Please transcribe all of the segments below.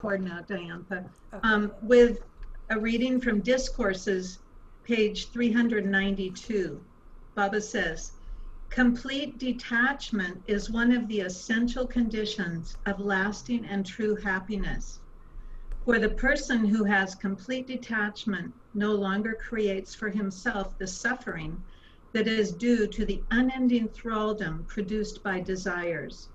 record now, Diantha. Okay. With a reading from Discourses, page 392, Baba says, complete detachment is one of the essential conditions of lasting and true happiness. For the person who has complete detachment no longer creates for himself the suffering that is due to the unending thraldom produced by desires.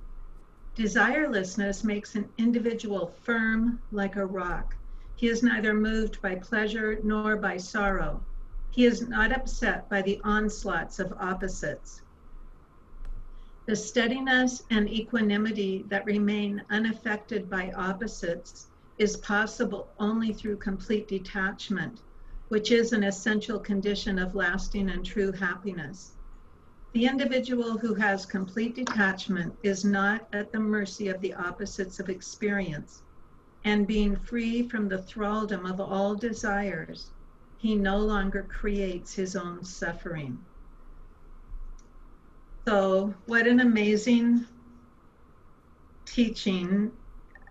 Desirelessness makes an individual firm like a rock. He is neither moved by pleasure nor by sorrow. He is not upset by the onslaughts of opposites. The steadiness and equanimity that remain unaffected by opposites is possible only through complete detachment, which is an essential condition of lasting and true happiness. The individual who has complete detachment is not at the mercy of the opposites of experience, and being free from the thraldom of all desires, he no longer creates his own suffering. So, what an amazing teaching.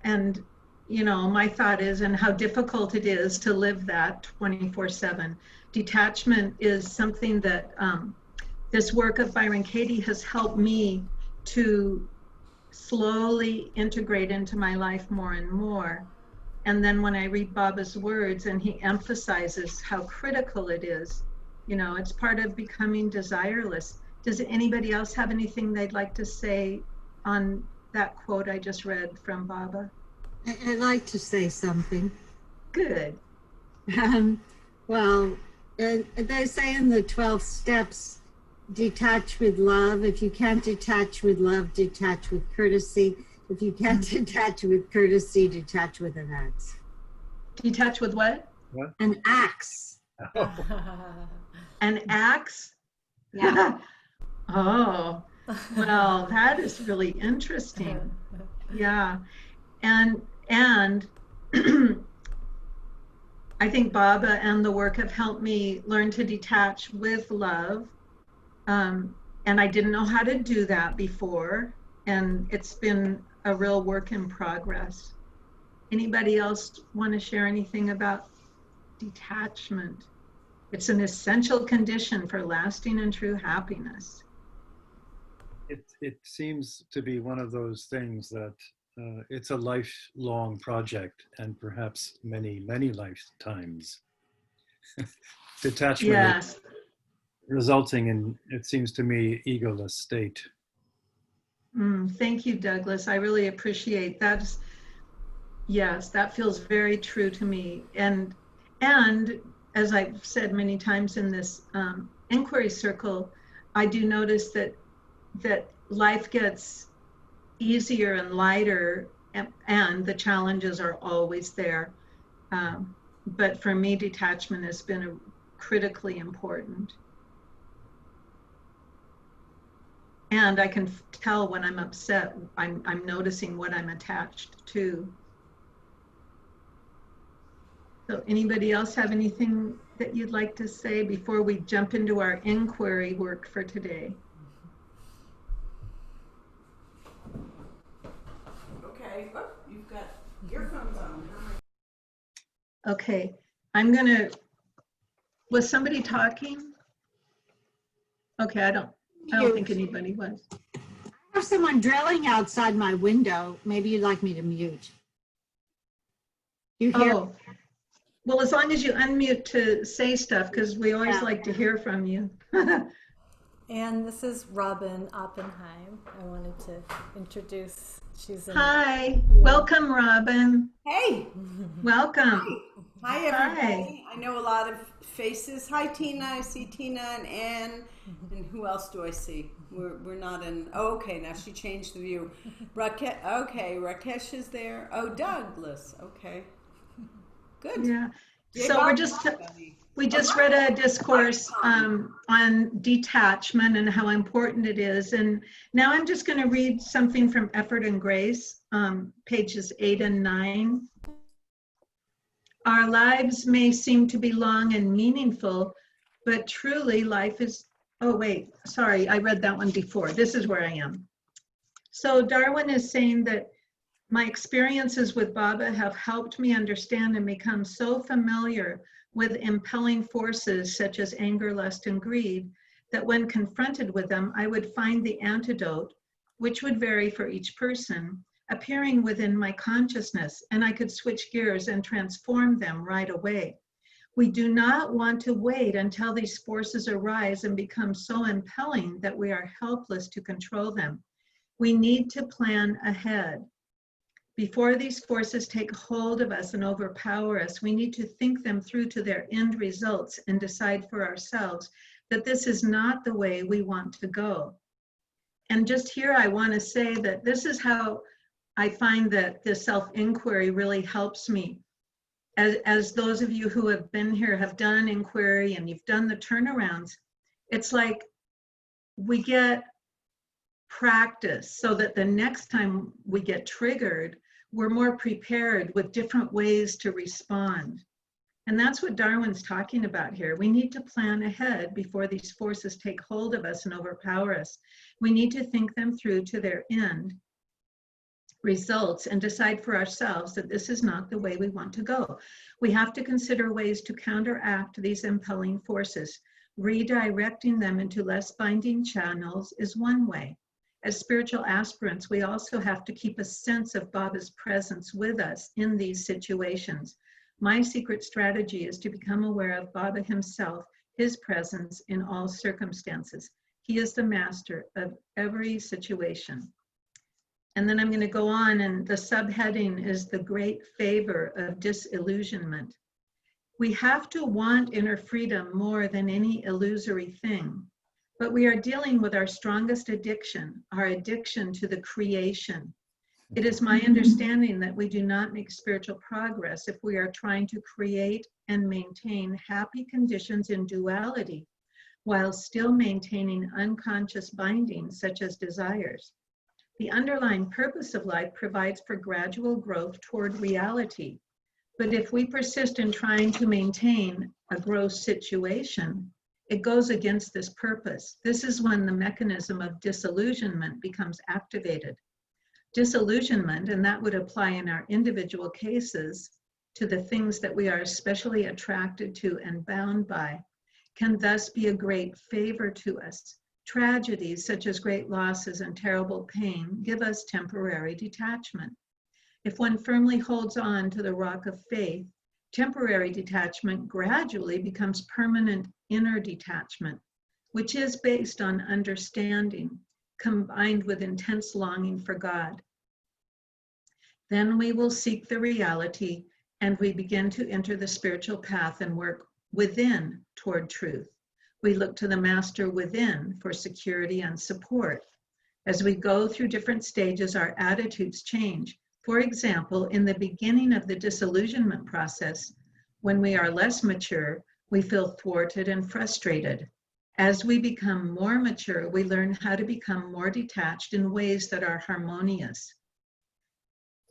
And, you know, my thought is, and how difficult it is to live that 24/7. Detachment is something that this work of Byron Katie has helped me to slowly integrate into my life more and more. And then when I read Baba's words and he emphasizes how critical it is, you know, it's part of becoming desireless. Does anybody else have anything they'd like to say on that quote I just read from Baba? I'd like to say something. Good. Well, they say in the 12 steps, detach with love. If you can't detach with love, detach with courtesy. If you can't detach with courtesy, detach with an axe. Detach with what? What? An axe. An axe? Yeah. Oh, well, that is really interesting. Yeah. And I think Baba and the work have helped me learn to detach with love. And I didn't know how to do that before. And it's been a real work in progress. Anybody else want to share anything about detachment? It's an essential condition for lasting and true happiness. It seems to be one of those things that it's a lifelong project, and perhaps many lifetimes. Detachment. Yes. Resulting in, it seems to me, egoless state. Thank you, Douglas. I really appreciate that. Yes, that feels very true to me. And as I've said many times in this inquiry circle, I do notice that life gets easier and lighter, and the challenges are always there. But for me, detachment has been critically important. And I can tell when I'm upset, I'm noticing what I'm attached to. So anybody else have anything that you'd like to say before we jump into our inquiry work for today? Okay. Oh, you've got earphones on. Okay. Was somebody talking? Okay, I don't think anybody was. I have someone drilling outside my window. Maybe you'd like me to mute. You hear? Oh, well, as long as you unmute to say stuff, because we always like to hear from you. And this is Robin Oppenheim. I wanted to introduce. She's Hi, welcome, Robin. Hey. Welcome. Hi, everybody. Hi. I know a lot of faces. Hi, Tina. I see Tina and Anne. And who else do I see? We're not in. Oh, okay. Now she changed the view. Rakesh is there. Oh, Douglas. Okay. Good. Yeah. So we just read a discourse on detachment and how important it is. And now I'm just going to read something from Effort and Grace, pages 8 and 9. Our lives may seem to be long and meaningful, but truly life is, oh wait, sorry, I read that one before. This is where I am. So Darwin is saying that My experiences with Baba have helped me understand and become so familiar with impelling forces such as anger, lust, and greed, that when confronted with them, I would find the antidote, which would vary for each person, appearing within my consciousness, and I could switch gears and transform them right away. We do not want to wait until these forces arise and become so impelling that we are helpless to control them. We need to plan ahead. Before these forces take hold of us and overpower us, we need to think them through to their end results and decide for ourselves that this is not the way we want to go. And just here, I want to say that this is how I find that the self-inquiry really helps me. As those of you who have been here have done inquiry and you've done the turnarounds, it's like we get practice so that the next time we get triggered, we're more prepared with different ways to respond. And that's what Darwin's talking about here. We need to plan ahead before these forces take hold of us and overpower us. We need to think them through to their end results and decide for ourselves that this is not the way we want to go. We have to consider ways to counteract these impelling forces. Redirecting them into less binding channels is one way. As spiritual aspirants, we also have to keep a sense of Baba's presence with us in these situations. My secret strategy is to become aware of Baba himself, his presence in all circumstances. He is the master of every situation. And then I'm going to go on, and the subheading is the great favor of disillusionment. We have to want inner freedom more than any illusory thing. But we are dealing with our strongest addiction, our addiction to the creation. It is my understanding that we do not make spiritual progress if we are trying to create and maintain happy conditions in duality, while still maintaining unconscious bindings such as desires. The underlying purpose of life provides for gradual growth toward reality. But if we persist in trying to maintain a gross situation, it goes against this purpose. This is when the mechanism of disillusionment becomes activated. Disillusionment, and that would apply in our individual cases to the things that we are especially attracted to and bound by, can thus be a great favor to us. Tragedies such as great losses and terrible pain give us temporary detachment. If one firmly holds on to the rock of faith, temporary detachment gradually becomes permanent inner detachment, which is based on understanding, combined with intense longing for God. Then we will seek the reality, and we begin to enter the spiritual path and work within toward truth. We look to the master within for security and support. As we go through different stages, our attitudes change. For example, in the beginning of the disillusionment process, when we are less mature, we feel thwarted and frustrated. As we become more mature, we learn how to become more detached in ways that are harmonious.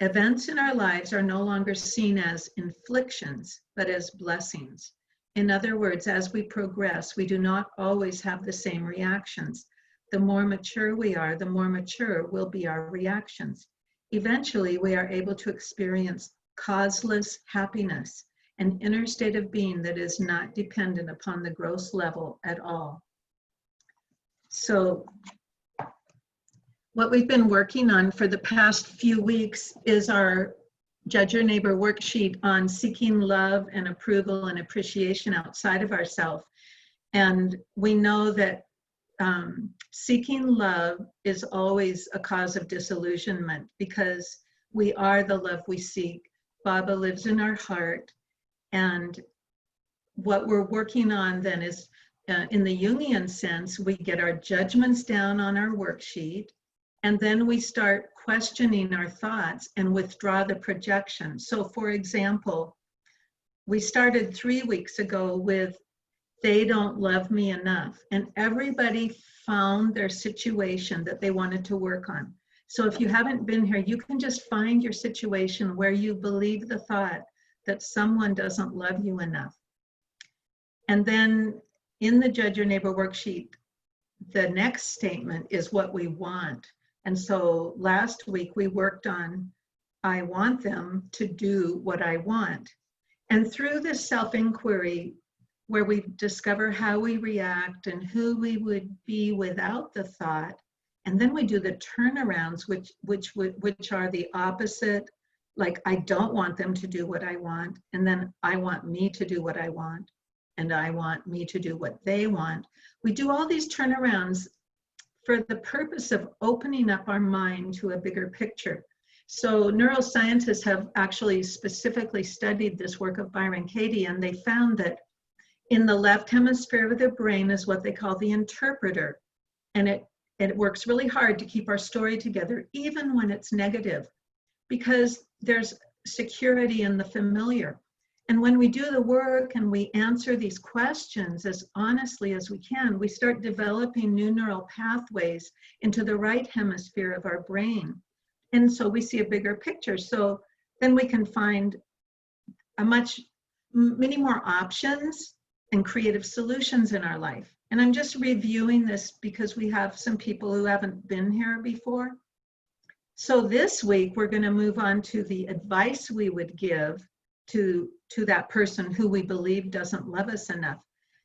Events in our lives are no longer seen as inflictions, but as blessings. In other words, as we progress, we do not always have the same reactions. The more mature we are, the more mature will be our reactions. Eventually, we are able to experience causeless happiness, an inner state of being that is not dependent upon the gross level at all. So, what we've been working on for the past few weeks is our Judge Your Neighbor worksheet on seeking love and approval and appreciation outside of ourselves. And we know that seeking love is always a cause of disillusionment because we are the love we seek. Baba lives in our heart. And what we're working on then is, in the Jungian sense, we get our judgments down on our worksheet, and then we start questioning our thoughts and withdraw the projection. So for example, we started 3 weeks ago with, they don't love me enough. And everybody found their situation that they wanted to work on. So if you haven't been here, you can just find your situation where you believe the thought that someone doesn't love you enough. And then in the Judge Your Neighbor worksheet, the next statement is what we want. And so last week we worked on I want them to do what I want. And through this self-inquiry, where we discover how we react and who we would be without the thought, and then we do the turnarounds, which are the opposite. Like, I don't want them to do what I want, and then I want me to do what I want, and I want me to do what they want. We do all these turnarounds for the purpose of opening up our mind to a bigger picture. So neuroscientists have actually specifically studied this work of Byron Katie, and they found that in the left hemisphere of the brain is what they call the interpreter. And it works really hard to keep our story together, even when it's negative, because there's security in the familiar. And when we do the work and we answer these questions as honestly as we can, we start developing new neural pathways into the right hemisphere of our brain. And so we see a bigger picture. So then we can find many more options and creative solutions in our life. And I'm just reviewing this because we have some people who haven't been here before. So this week, we're going to move on to the advice we would give to that person who we believe doesn't love us enough.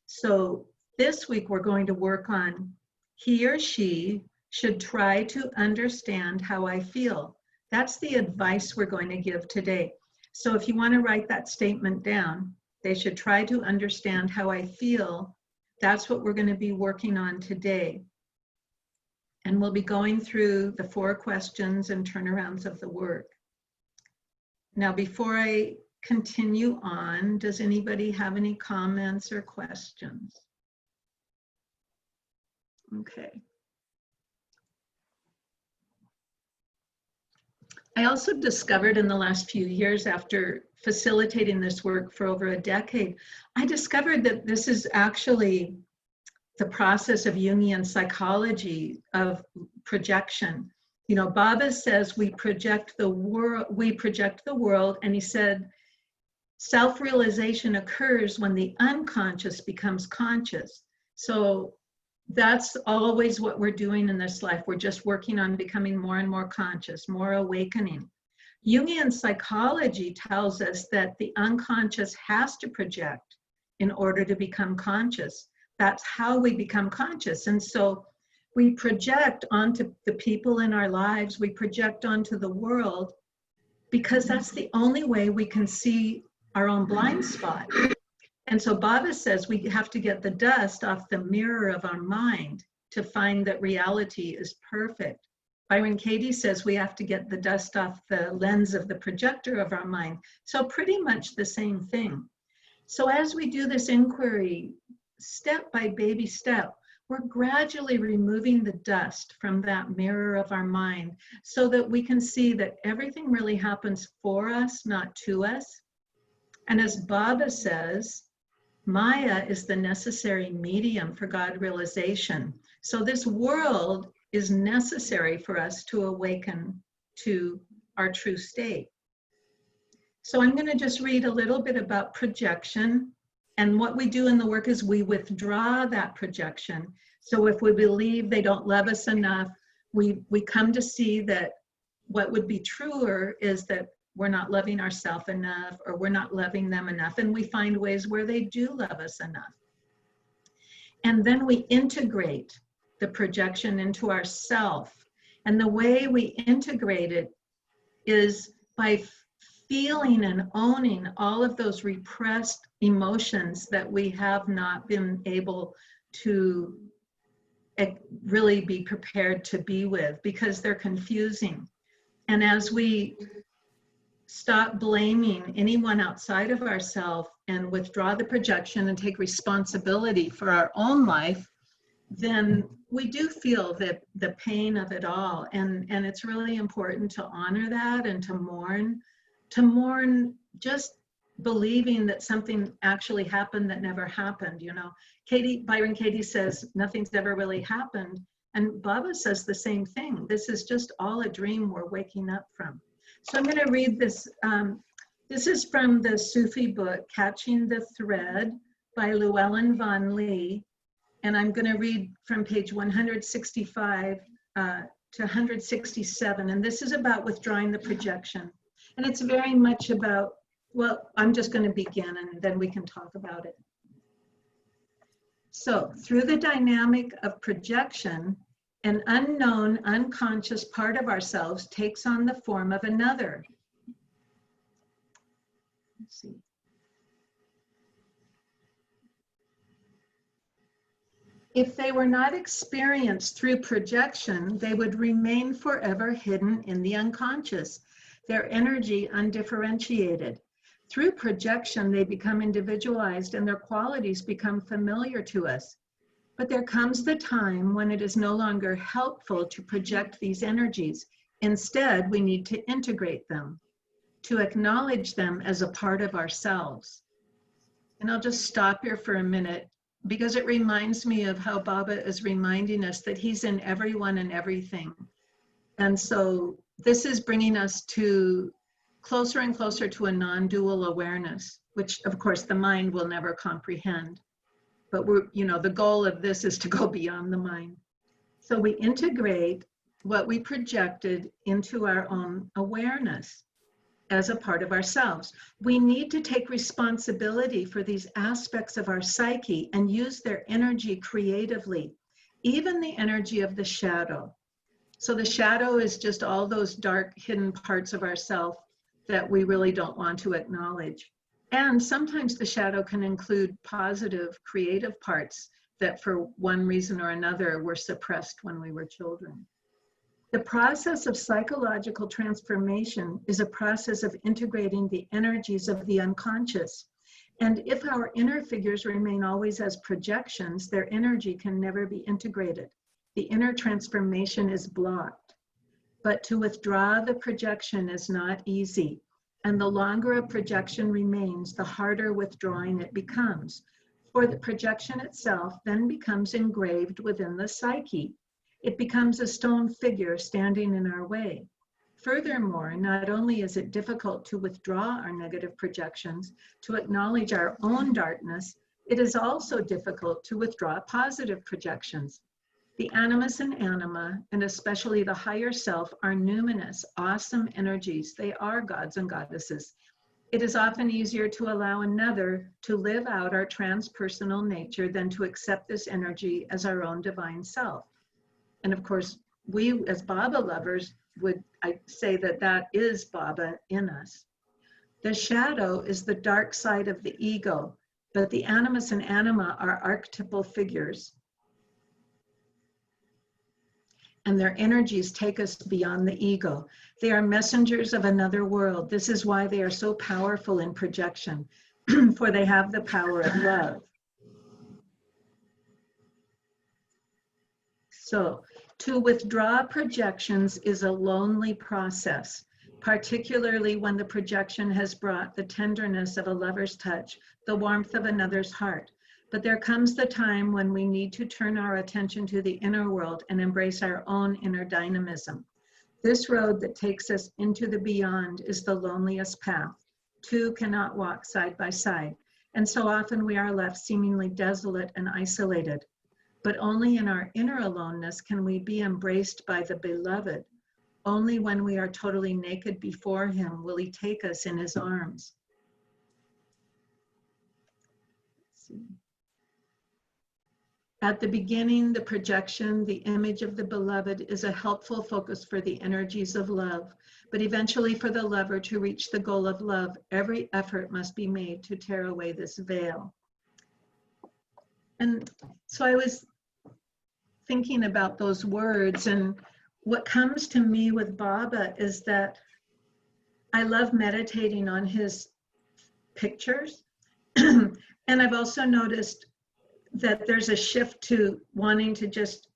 So this week, we're going to work on he or she should try to understand how I feel. That's the advice we're going to give today. So if you want to write that statement down, they should try to understand how I feel. That's what we're going to be working on today. And we'll be going through the 4 questions and turnarounds of the work. Now, before I continue on, does anybody have any comments or questions? Okay. I also discovered in the last few years, after facilitating this work for over a decade, I discovered that this is actually the process of Jungian psychology of projection. You know, Baba says we project the world, and he said self-realization occurs when the unconscious becomes conscious. So that's always what we're doing in this life. We're just working on becoming more and more conscious, more awakening. Jungian psychology tells us that the unconscious has to project in order to become conscious. That's how we become conscious. And so we project onto the people in our lives, we project onto the world, because that's the only way we can see our own blind spot. And so Baba says we have to get the dust off the mirror of our mind to find that reality is perfect. Byron Katie says we have to get the dust off the lens of the projector of our mind. So pretty much the same thing. So as we do this inquiry, step by baby step, we're gradually removing the dust from that mirror of our mind so that we can see that everything really happens for us, not to us. And as Baba says, Maya is the necessary medium for God realization. So this world is necessary for us to awaken to our true state. So I'm going to just read a little bit about projection. And what we do in the work is we withdraw that projection. So if we believe they don't love us enough, we come to see that what would be truer is that we're not loving ourselves enough, or we're not loving them enough. And we find ways where they do love us enough. And then we integrate the projection into ourself. And the way we integrate it is by feeling and owning all of those repressed emotions that we have not been able to really be prepared to be with, because they're confusing. And as we stop blaming anyone outside of ourselves and withdraw the projection and take responsibility for our own life, then we do feel the pain of it all. And it's really important to honor that and to mourn just believing that something actually happened that never happened. You know, Byron Katie says nothing's ever really happened. And Baba says the same thing. This is just all a dream we're waking up from. So I'm going to read this. This is from the Sufi book, Catching the Thread by Llewellyn Vaughan Lee. And I'm going to read from page 165 to 167. And this is about withdrawing the projection. And it's very much about, well, I'm just going to begin and then we can talk about it. So through the dynamic of projection, an unknown, unconscious part of ourselves takes on the form of another. Let's see. If they were not experienced through projection, they would remain forever hidden in the unconscious, their energy undifferentiated. Through projection, they become individualized and their qualities become familiar to us. But there comes the time when it is no longer helpful to project these energies. Instead, we need to integrate them, to acknowledge them as a part of ourselves. And I'll just stop here for a minute because it reminds me of how Baba is reminding us that he's in everyone and everything. And so this is bringing us to closer and closer to a non-dual awareness, which of course the mind will never comprehend. But we're, you know, the goal of this is to go beyond the mind. So we integrate what we projected into our own awareness as a part of ourselves. We need to take responsibility for these aspects of our psyche and use their energy creatively, even the energy of the shadow. So the shadow is just all those dark hidden parts of ourself that we really don't want to acknowledge. And sometimes the shadow can include positive, creative parts that for one reason or another were suppressed when we were children. The process of psychological transformation is a process of integrating the energies of the unconscious. And if our inner figures remain always as projections, their energy can never be integrated. The inner transformation is blocked. But to withdraw the projection is not easy. And the longer a projection remains, the harder withdrawing it becomes. For the projection itself then becomes engraved within the psyche. It becomes a stone figure standing in our way. Furthermore, not only is it difficult to withdraw our negative projections, to acknowledge our own darkness, it is also difficult to withdraw positive projections. The animus and anima, and especially the higher self, are numinous, awesome energies. They are gods and goddesses. It is often easier to allow another to live out our transpersonal nature than to accept this energy as our own divine self. And of course, we as Baba lovers would say that that is Baba in us. The shadow is the dark side of the ego, but the animus and anima are archetypal figures. And their energies take us beyond the ego. They are messengers of another world. This is why they are so powerful in projection, for they have the power of love. So, to withdraw projections is a lonely process, particularly when the projection has brought the tenderness of a lover's touch, the warmth of another's heart. But there comes the time when we need to turn our attention to the inner world and embrace our own inner dynamism. This road that takes us into the beyond is the loneliest path. Two cannot walk side by side, and so often we are left seemingly desolate and isolated. But only in our inner aloneness can we be embraced by the beloved. Only when we are totally naked before him will he take us in his arms. Let's see. At the beginning, the projection, the image of the beloved, is a helpful focus for the energies of love. But eventually, for the lover to reach the goal of love, every effort must be made to tear away this veil. And so I was thinking about those words, and what comes to me with Baba is that I love meditating on his pictures. And I've also noticed that there's a shift to wanting to just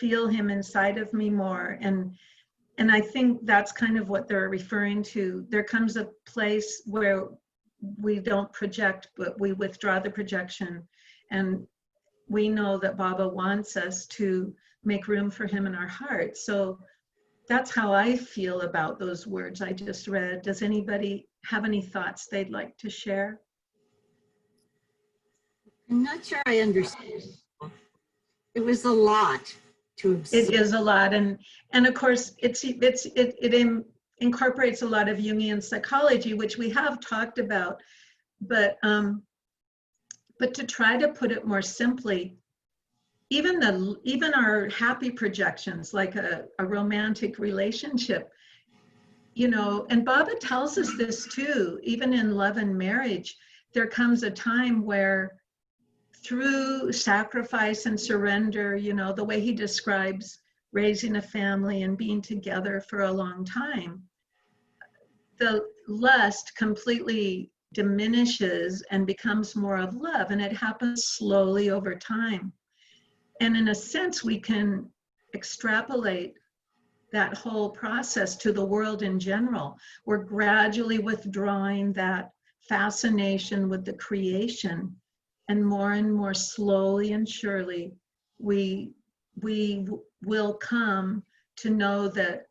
feel him inside of me more. And I think that's kind of what they're referring to. There comes a place where we don't project, but we withdraw the projection. And we know that Baba wants us to make room for him in our hearts. So that's how I feel about those words I just read. Does anybody have any thoughts they'd like to share? I'm not sure I understand. It was a lot to absorb. It is a lot, and of course it incorporates a lot of Jungian psychology, which we have talked about, but to try to put it more simply, even our happy projections, like a romantic relationship, and Baba tells us this too, even in love and marriage, there comes a time where through sacrifice and surrender, the way he describes raising a family and being together for a long time, the lust completely diminishes and becomes more of love, and it happens slowly over time. And in a sense, we can extrapolate that whole process to the world in general. We're gradually withdrawing that fascination with the creation, and more slowly and surely, we will come to know that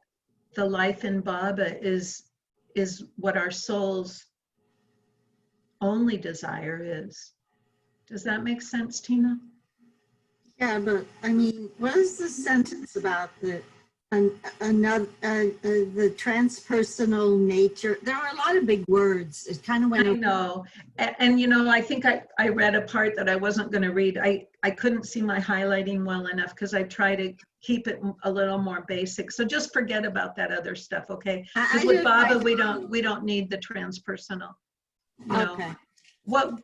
the life in Baba is what our soul's only desire is. Does that make sense, Tina? Yeah, but I mean, what is the sentence about the transpersonal nature? There are a lot of big words. It kind of went. I know, and I think I read a part that I wasn't going to read. I couldn't see my highlighting well enough because I try to keep it a little more basic. So just forget about that other stuff, okay? Because with Baba, we don't need the transpersonal. Okay. What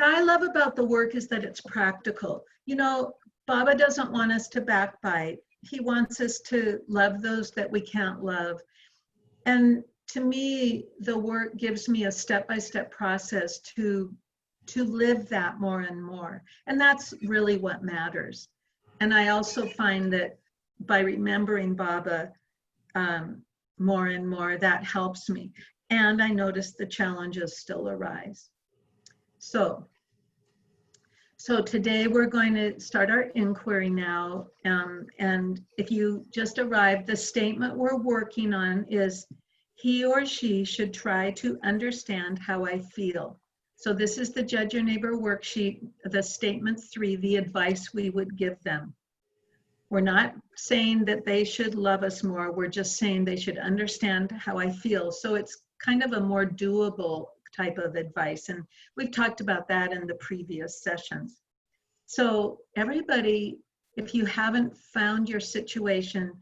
I love about the work is that it's practical. Baba doesn't want us to backbite. He wants us to love those that we can't love. And to me, the work gives me a step-by-step process to live that more and more. And that's really what matters. And I also find that by remembering Baba more and more, that helps me. And I notice the challenges still arise. So today we're going to start our inquiry now. And if you just arrived, the statement we're working on is, he or she should try to understand how I feel. So this is the Judge Your Neighbor worksheet, the statement 3, the advice we would give them. We're not saying that they should love us more. We're just saying they should understand how I feel. So it's kind of a more doable type of advice. And we've talked about that in the previous sessions. So everybody, if you haven't found your situation,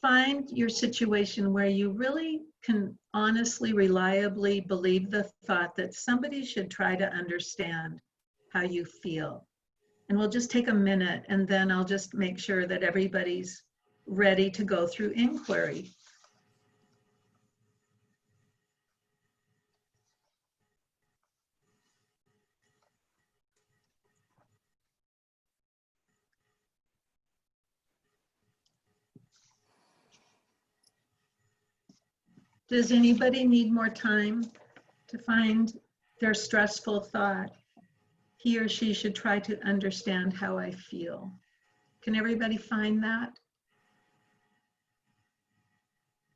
find your situation where you really can honestly, reliably believe the thought that somebody should try to understand how you feel. And we'll just take a minute, and then I'll just make sure that everybody's ready to go through inquiry. Does anybody need more time to find their stressful thought? He or she should try to understand how I feel. Can everybody find that?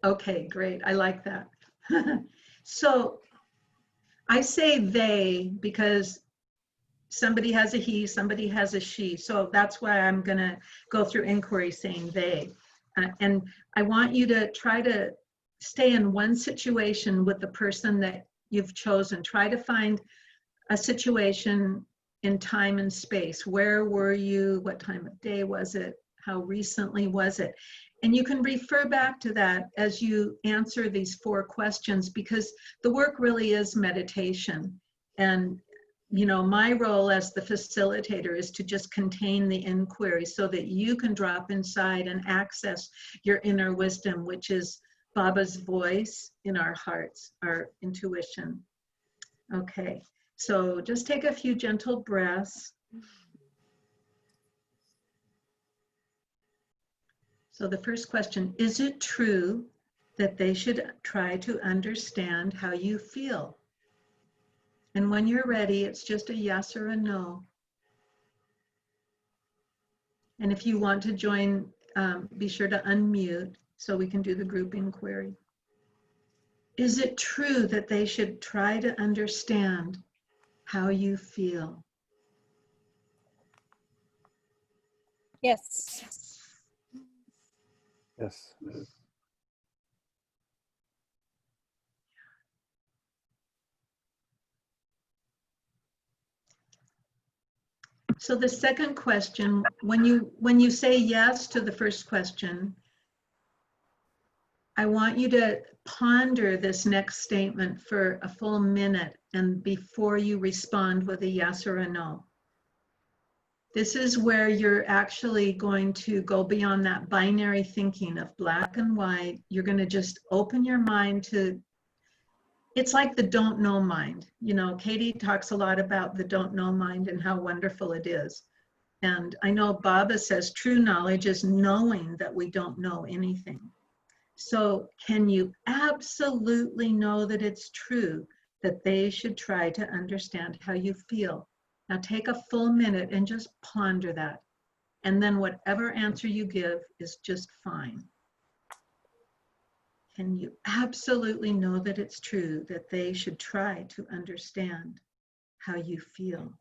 Okay, great. I like that. So I say they because somebody has a he, somebody has a she. So that's why I'm going to go through inquiry saying they. And I want you to try to stay in one situation with the person that you've chosen. Try to find a situation in time and space. Where were you? What time of day was it? How recently was it? And you can refer back to that as you answer these 4 questions, because the work really is meditation. And my role as the facilitator is to just contain the inquiry so that you can drop inside and access your inner wisdom, which is Baba's voice in our hearts, our intuition. Okay, so just take a few gentle breaths. So the first question, is it true that they should try to understand how you feel? And when you're ready, it's just a yes or a no. And if you want to join, be sure to unmute so we can do the group inquiry. Is it true that they should try to understand how you feel? Yes. Yes. So the second question, when you say yes to the first question, I want you to ponder this next statement for a full minute and before you respond with a yes or a no. This is where you're actually going to go beyond that binary thinking of black and white. You're going to just open your mind to, it's like the don't know mind. You know, Katie talks a lot about the don't know mind and how wonderful it is. And I know Baba says true knowledge is knowing that we don't know anything. So can you absolutely know that it's true that they should try to understand how you feel? Now take a full minute and just ponder that. And then whatever answer you give is just fine. Can you absolutely know that it's true that they should try to understand how you feel?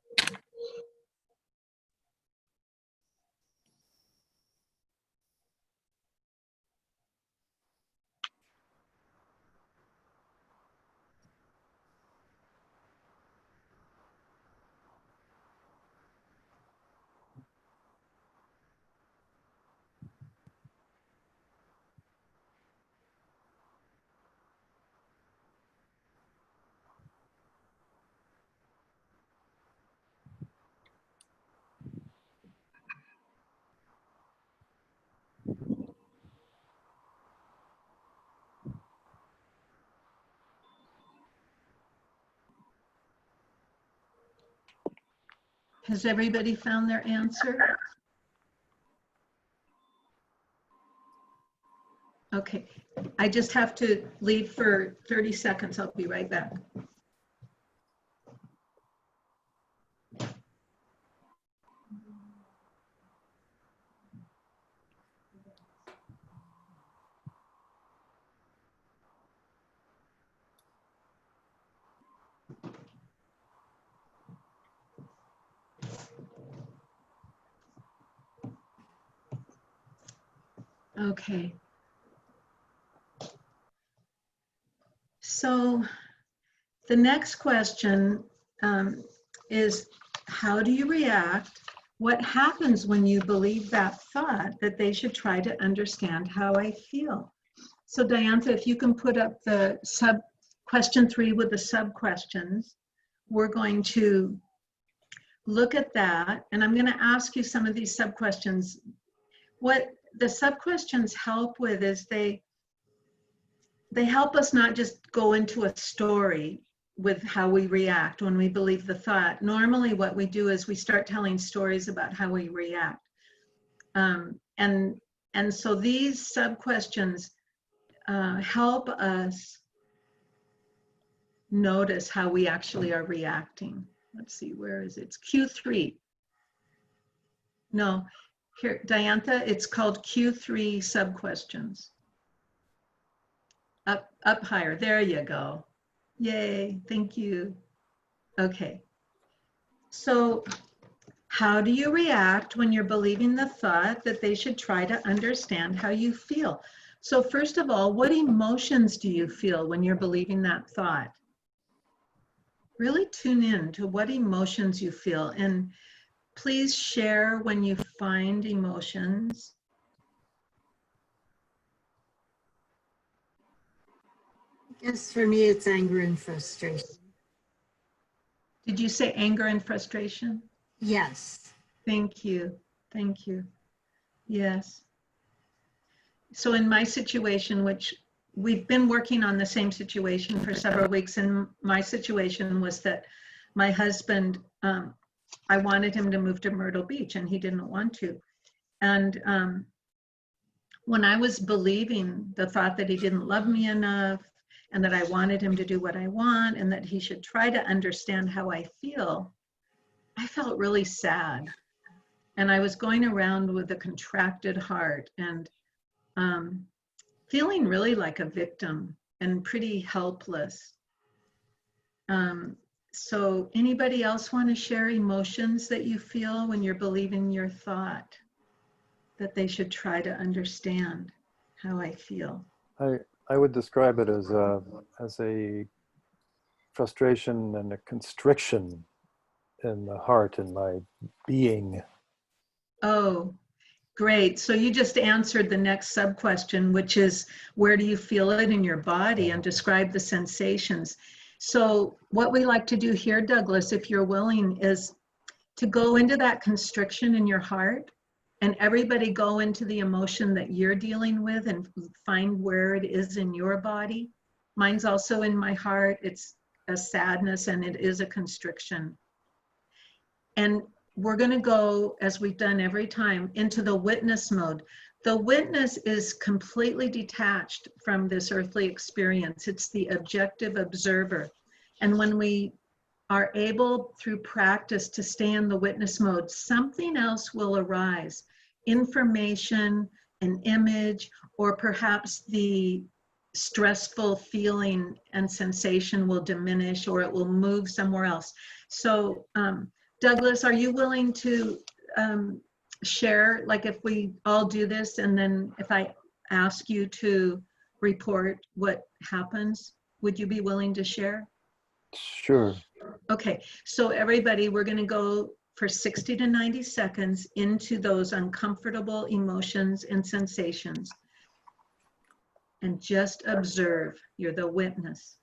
Has everybody found their answer? Okay, I just have to leave for 30 seconds. I'll be right back. Okay. So the next question is, how do you react? What happens when you believe that thought that they should try to understand how I feel? So Diantha, if you can put up the question 3 with the sub questions, we're going to look at that. And I'm going to ask you some of these sub questions. What the sub questions help with is they help us not just go into a story with how we react when we believe the thought. Normally what we do is we start telling stories about how we react. And so these sub-questions help us notice how we actually are reacting. Let's see, where is it? It's Q3. No, here, Diantha, it's called Q3 sub-questions. Up higher, there you go. Yay, thank you. Okay, so how do you react when you're believing the thought that they should try to understand how you feel? So first of all, what emotions do you feel when you're believing that thought? Really tune in to what emotions you feel, and please share when you find emotions. Yes, for me, it's anger and frustration. Did you say anger and frustration? Yes. Thank you. Thank you. Yes. So in my situation, which we've been working on the same situation for several weeks, and my situation was that my husband, I wanted him to move to Myrtle Beach and he didn't want to. And when I was believing the thought that he didn't love me enough and that I wanted him to do what I want and that he should try to understand how I feel, I felt really sad. And I was going around with a contracted heart and feeling really like a victim and pretty helpless. So anybody else want to share emotions that you feel when you're believing your thought that they should try to understand how I feel? I would describe it as a frustration and a constriction in the heart, in my being. Oh, great. So you just answered the next sub-question, which is, where do you feel it in your body, and describe the sensations. So what we like to do here, Douglas, if you're willing, is to go into that constriction in your heart, and everybody go into the emotion that you're dealing with and find where it is in your body. Mine's also in my heart. It's a sadness, and it is a constriction. And we're going to go, as we've done every time, into the witness mode. The witness is completely detached from this earthly experience. It's the objective observer. And when we are able, through practice, to stay in the witness mode, something else will arise. Information, an image, or perhaps the stressful feeling and sensation will diminish, or it will move somewhere else. So, Douglas, are you willing to share, like if we all do this, and then if I ask you to report what happens, would you be willing to share? Sure. Okay, so everybody, we're going to go for 60 to 90 seconds into those uncomfortable emotions and sensations, and just observe. You're the witness.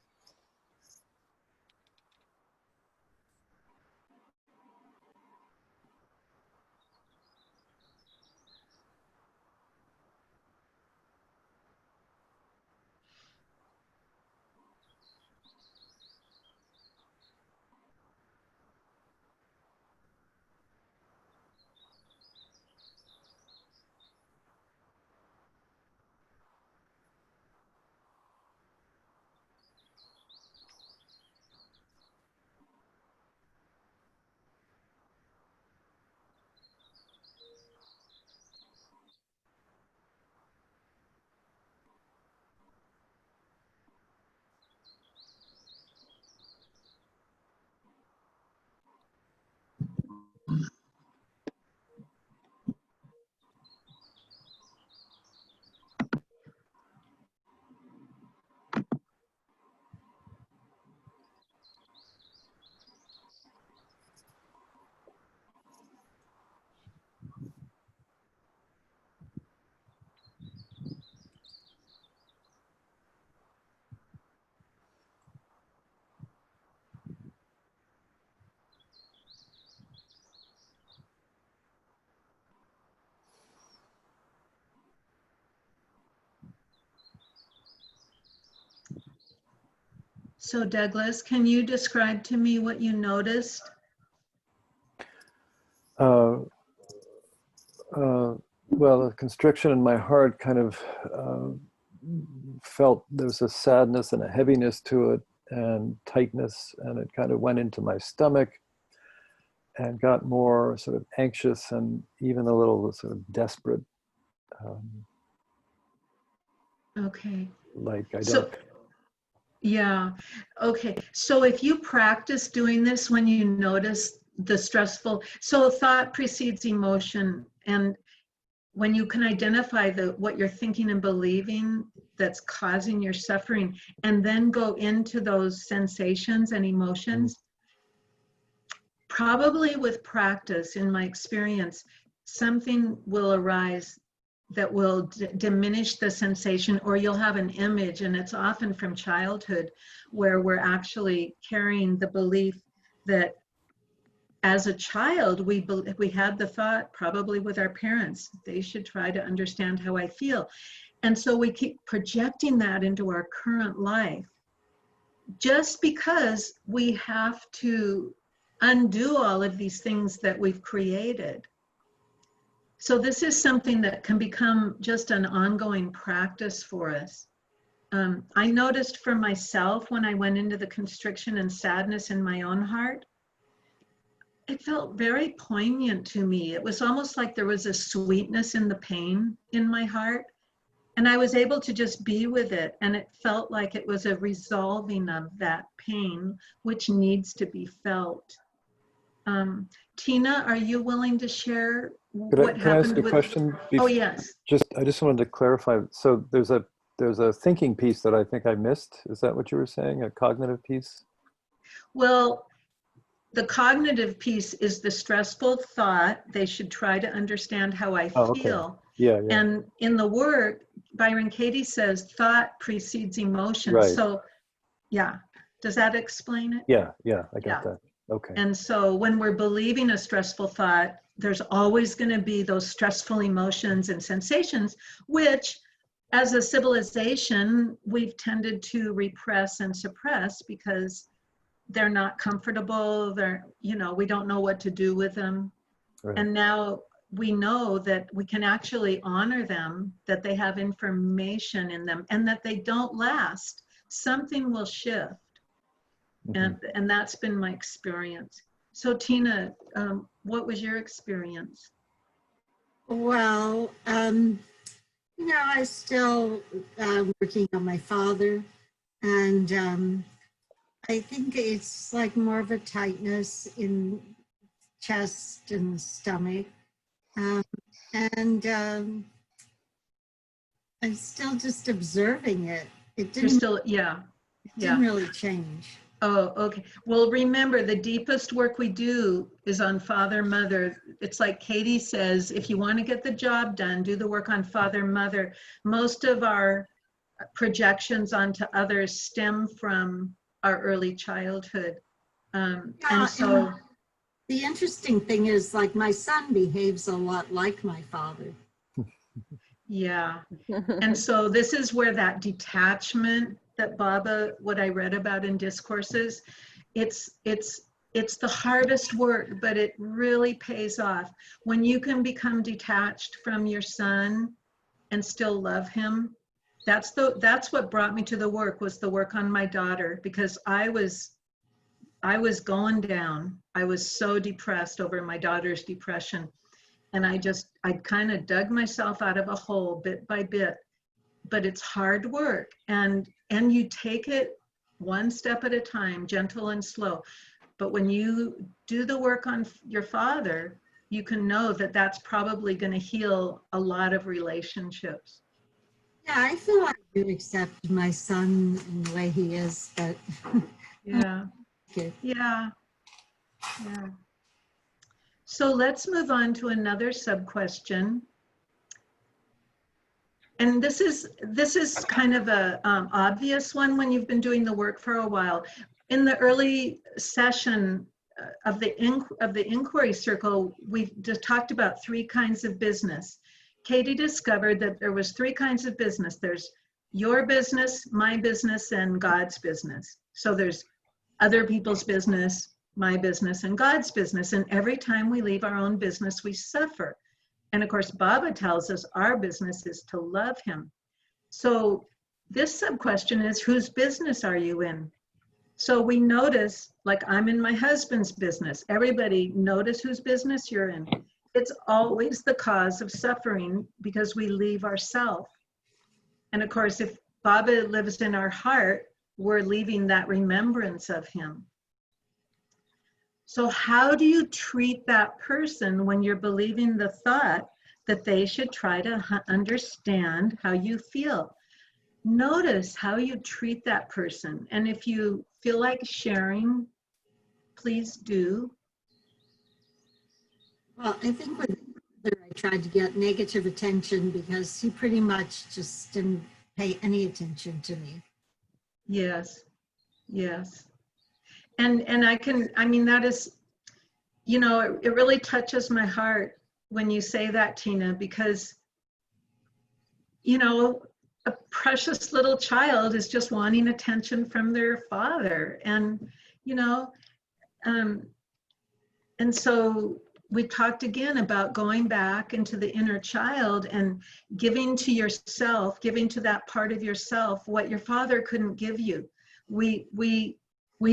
So Douglas, can you describe to me what you noticed? Well, the constriction in my heart kind of felt there was a sadness and a heaviness to it, and tightness, and it kind of went into my stomach and got more sort of anxious and even a little sort of desperate. Okay. Like I don't. So, yeah. Okay. So if you practice doing this when you notice the stressful, so thought precedes emotion, and when you can identify what you're thinking and believing that's causing your suffering, and then go into those sensations and emotions, probably with practice, in my experience, something will arise that will diminish the sensation, or you'll have an image, and it's often from childhood, where we're actually carrying the belief that as a child, we had the thought, probably with our parents, they should try to understand how I feel. And so we keep projecting that into our current life, just because we have to undo all of these things that we've created. So this is something that can become just an ongoing practice for us. I noticed for myself, when I went into the constriction and sadness in my own heart, it felt very poignant to me. It was almost like there was a sweetness in the pain in my heart, and I was able to just be with it, and it felt like it was a resolving of that pain, which needs to be felt. Tina, are you willing to share what happened? Can I ask a question? Oh, yes. I just wanted to clarify. So there's a thinking piece that I think I missed. Is that what you were saying? A cognitive piece? Well, the cognitive piece is the stressful thought. They should try to understand how I Oh, okay. feel. Yeah, yeah. And in the work, Byron Katie says thought precedes emotion. Right. So, yeah. Does that explain it? Yeah, yeah, I got Yeah. that. Okay. And so when we're believing a stressful thought, there's always going to be those stressful emotions and sensations, which as a civilization, we've tended to repress and suppress because they're not comfortable. They're, you know, we don't know what to do with them. Right. And now we know that we can actually honor them, that they have information in them and that they don't last. Something will shift. And that's been my experience. So Tina, what was your experience? Well, you know, I still working on my father, and I think it's like more of a tightness in chest and stomach, and I'm still just observing it. It You're didn't, still, didn't really change. Oh, okay. Well, remember, the deepest work we do is on father, mother. It's like Katie says, if you want to get the job done, do the work on father, mother. Most of our projections onto others stem from our early childhood. And so the interesting thing is, like, my son behaves a lot like my father. yeah. And so this is where that detachment that Baba, what I read about in discourses, it's the hardest work, but it really pays off. When you can become detached from your son and still love him, that's what brought me to the work, was the work on my daughter, because I was going down. I was so depressed over my daughter's depression. And I kind of dug myself out of a hole bit by bit, but it's hard work. And you take it one step at a time, gentle and slow. But when you do the work on your father, you can know that that's probably going to heal a lot of relationships. Yeah, I feel I do accept my son in the way he is, but yeah. So let's move on to another sub-question. And this is kind of a obvious one when you've been doing the work for a while. In the early session of the inquiry circle, we just talked about 3 kinds of business. Katie discovered that there was 3 kinds of business. There's your business, my business, and God's business. So there's other people's business, my business, and God's business. And every time we leave our own business, we suffer. And of course, Baba tells us our business is to love him. So this sub-question is, whose business are you in? So we notice, like, I'm in my husband's business. Everybody notice whose business you're in. It's always the cause of suffering because we leave ourselves. And of course, if Baba lives in our heart, we're leaving that remembrance of him. So how do you treat that person when you're believing the thought that they should try to understand how you feel? Notice how you treat that person. And if you feel like sharing, please do. Well, I think with I tried to get negative attention because he pretty much just didn't pay any attention to me. Yes, yes. And I mean, that is, you know, it really touches my heart when you say that, Tina, because, you know, a precious little child is just wanting attention from their father. And, you know, and so we talked again about going back into the inner child and giving to yourself, giving to that part of yourself what your father couldn't give you. We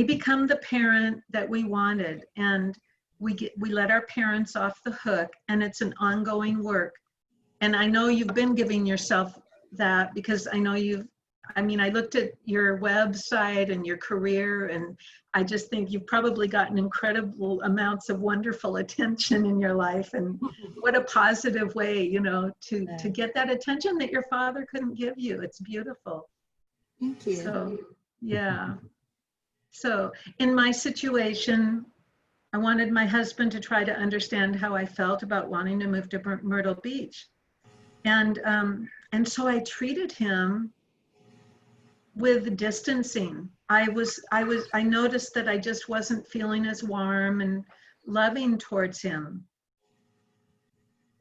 become the parent that we wanted, and we let our parents off the hook, and it's an ongoing work. And I know you've been giving yourself that, because I know I looked at your website and your career, and I just think you've probably gotten incredible amounts of wonderful attention in your life. And what a positive way, you know, to get that attention that your father couldn't give you. It's beautiful. Thank you. So, yeah. So in my situation, I wanted my husband to try to understand how I felt about wanting to move to Myrtle Beach. And so I treated him with distancing. I noticed that I just wasn't feeling as warm and loving towards him.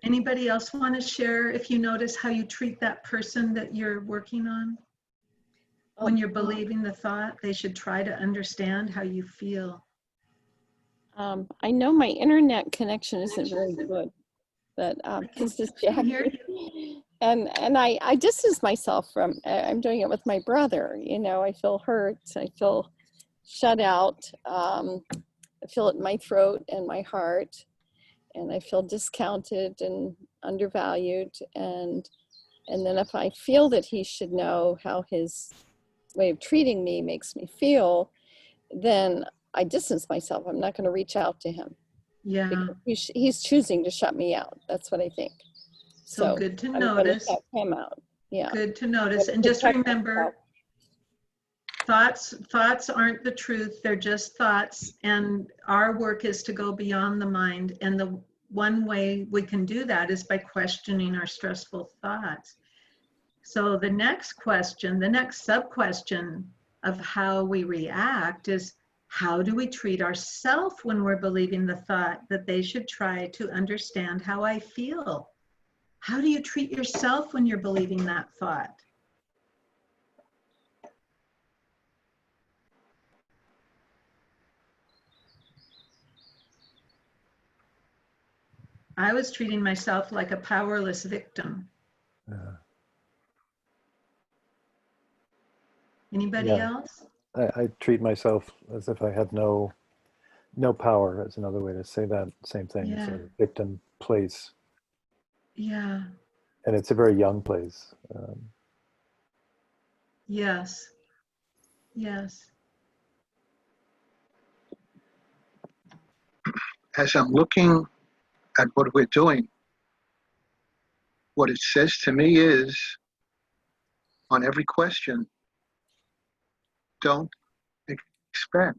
Anybody else want to share if you notice how you treat that person that you're working on? When you're believing the thought, they should try to understand how you feel. I know my internet connection isn't very good, but this is Jackie. And I distance myself from, I'm doing it with my brother. You know, I feel hurt, I feel shut out, I feel it in my throat and my heart, and I feel discounted and undervalued. And then if I feel that he should know how his way of treating me makes me feel, then I distance myself. I'm not going to reach out to him. Yeah. He's choosing to shut me out. That's what I think. So good to I'm notice. shut him out. Yeah. Good to notice. And just remember, thoughts aren't the truth. They're just thoughts. And our work is to go beyond the mind. And the one way we can do that is by questioning our stressful thoughts. So the next question, the next sub-question of how we react is, how do we treat ourselves when we're believing the thought that they should try to understand how I feel? How do you treat yourself when you're believing that thought? I was treating myself like a powerless victim. Anybody else? I treat myself as if I had no power, is another way to say that same thing. Yeah. Sort of victim place. Yeah. And it's a very young place. Yes. Yes. As I'm looking at what we're doing, what it says to me is, on every question, don't expect.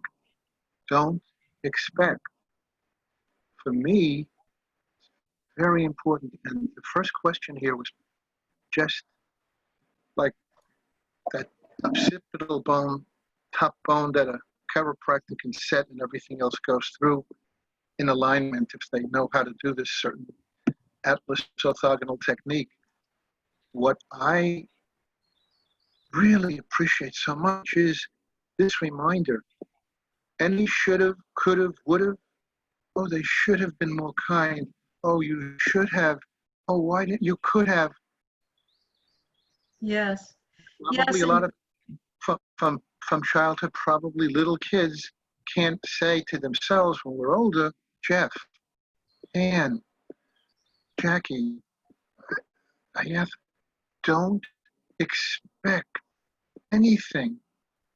Don't expect. For me, very important. And the first question here was just like that occipital bone, top bone that a chiropractor can set and everything else goes through in alignment if they know how to do this certain Atlas orthogonal technique. What I really appreciate so much is this reminder. Any should have, could have, would have. Oh, they should have been more kind. Oh, you should have. Oh, why didn't you? Could have. Yes. Probably Yes, a lot of from childhood, probably little kids can't say to themselves when we're older, Jeff, Anne, Jackie, don't expect anything.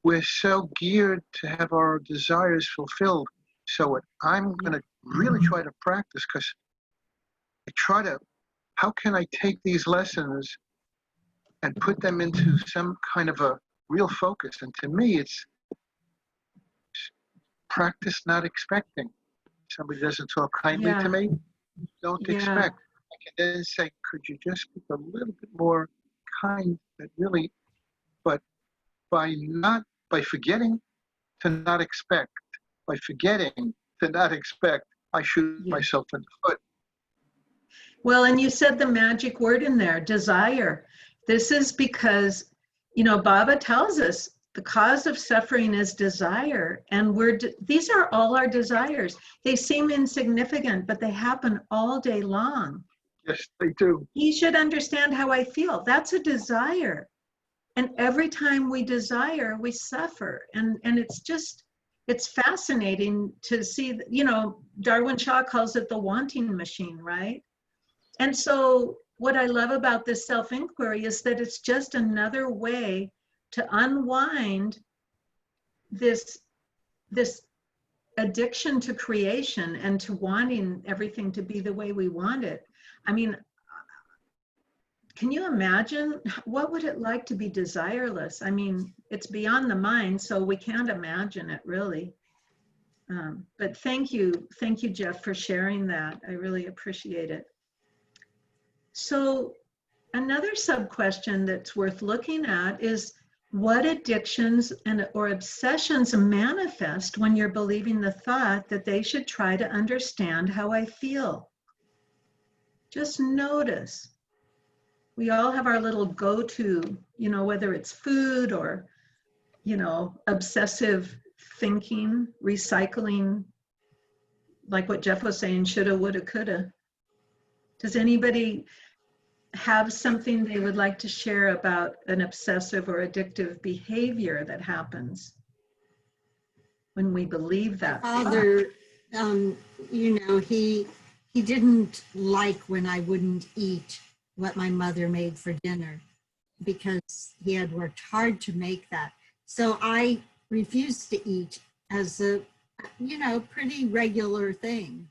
We're so geared to have our desires fulfilled. So what I'm going to really try to practice, because how can I take these lessons and put them into some kind of a real focus? And to me, it's practice not expecting. Somebody doesn't talk kindly to me, don't expect. I can then say, could you just be a little bit more kind? That really, but by forgetting to not expect, by forgetting to not expect, I shoot myself in the foot. Well, and you said the magic word in there, desire. This is because, you know, Baba tells us the cause of suffering is desire. And these are all our desires. They seem insignificant, but they happen all day long. Yes, they do. He should understand how I feel. That's a desire. And every time we desire, we suffer. And it's fascinating to see, you know, Darwin Shaw calls it the wanting machine, right? And so what I love about this self-inquiry is that it's just another way to unwind this addiction to creation and to wanting everything to be the way we want it. I mean, can you imagine what would it like to be desireless? I mean, it's beyond the mind, so we can't imagine it really. But thank you, Jeff, for sharing that. I really appreciate it. So another sub-question that's worth looking at is, what addictions or obsessions manifest when you're believing the thought that they should try to understand how I feel? Just notice. We all have our little go-to, whether it's food or, obsessive thinking, recycling, like what Jeff was saying, shoulda, woulda, coulda. Does anybody have something they would like to share about an obsessive or addictive behavior that happens when we believe that? Father, he didn't like when I wouldn't eat what my mother made for dinner because he had worked hard to make that. So I refused to eat as a, pretty regular thing.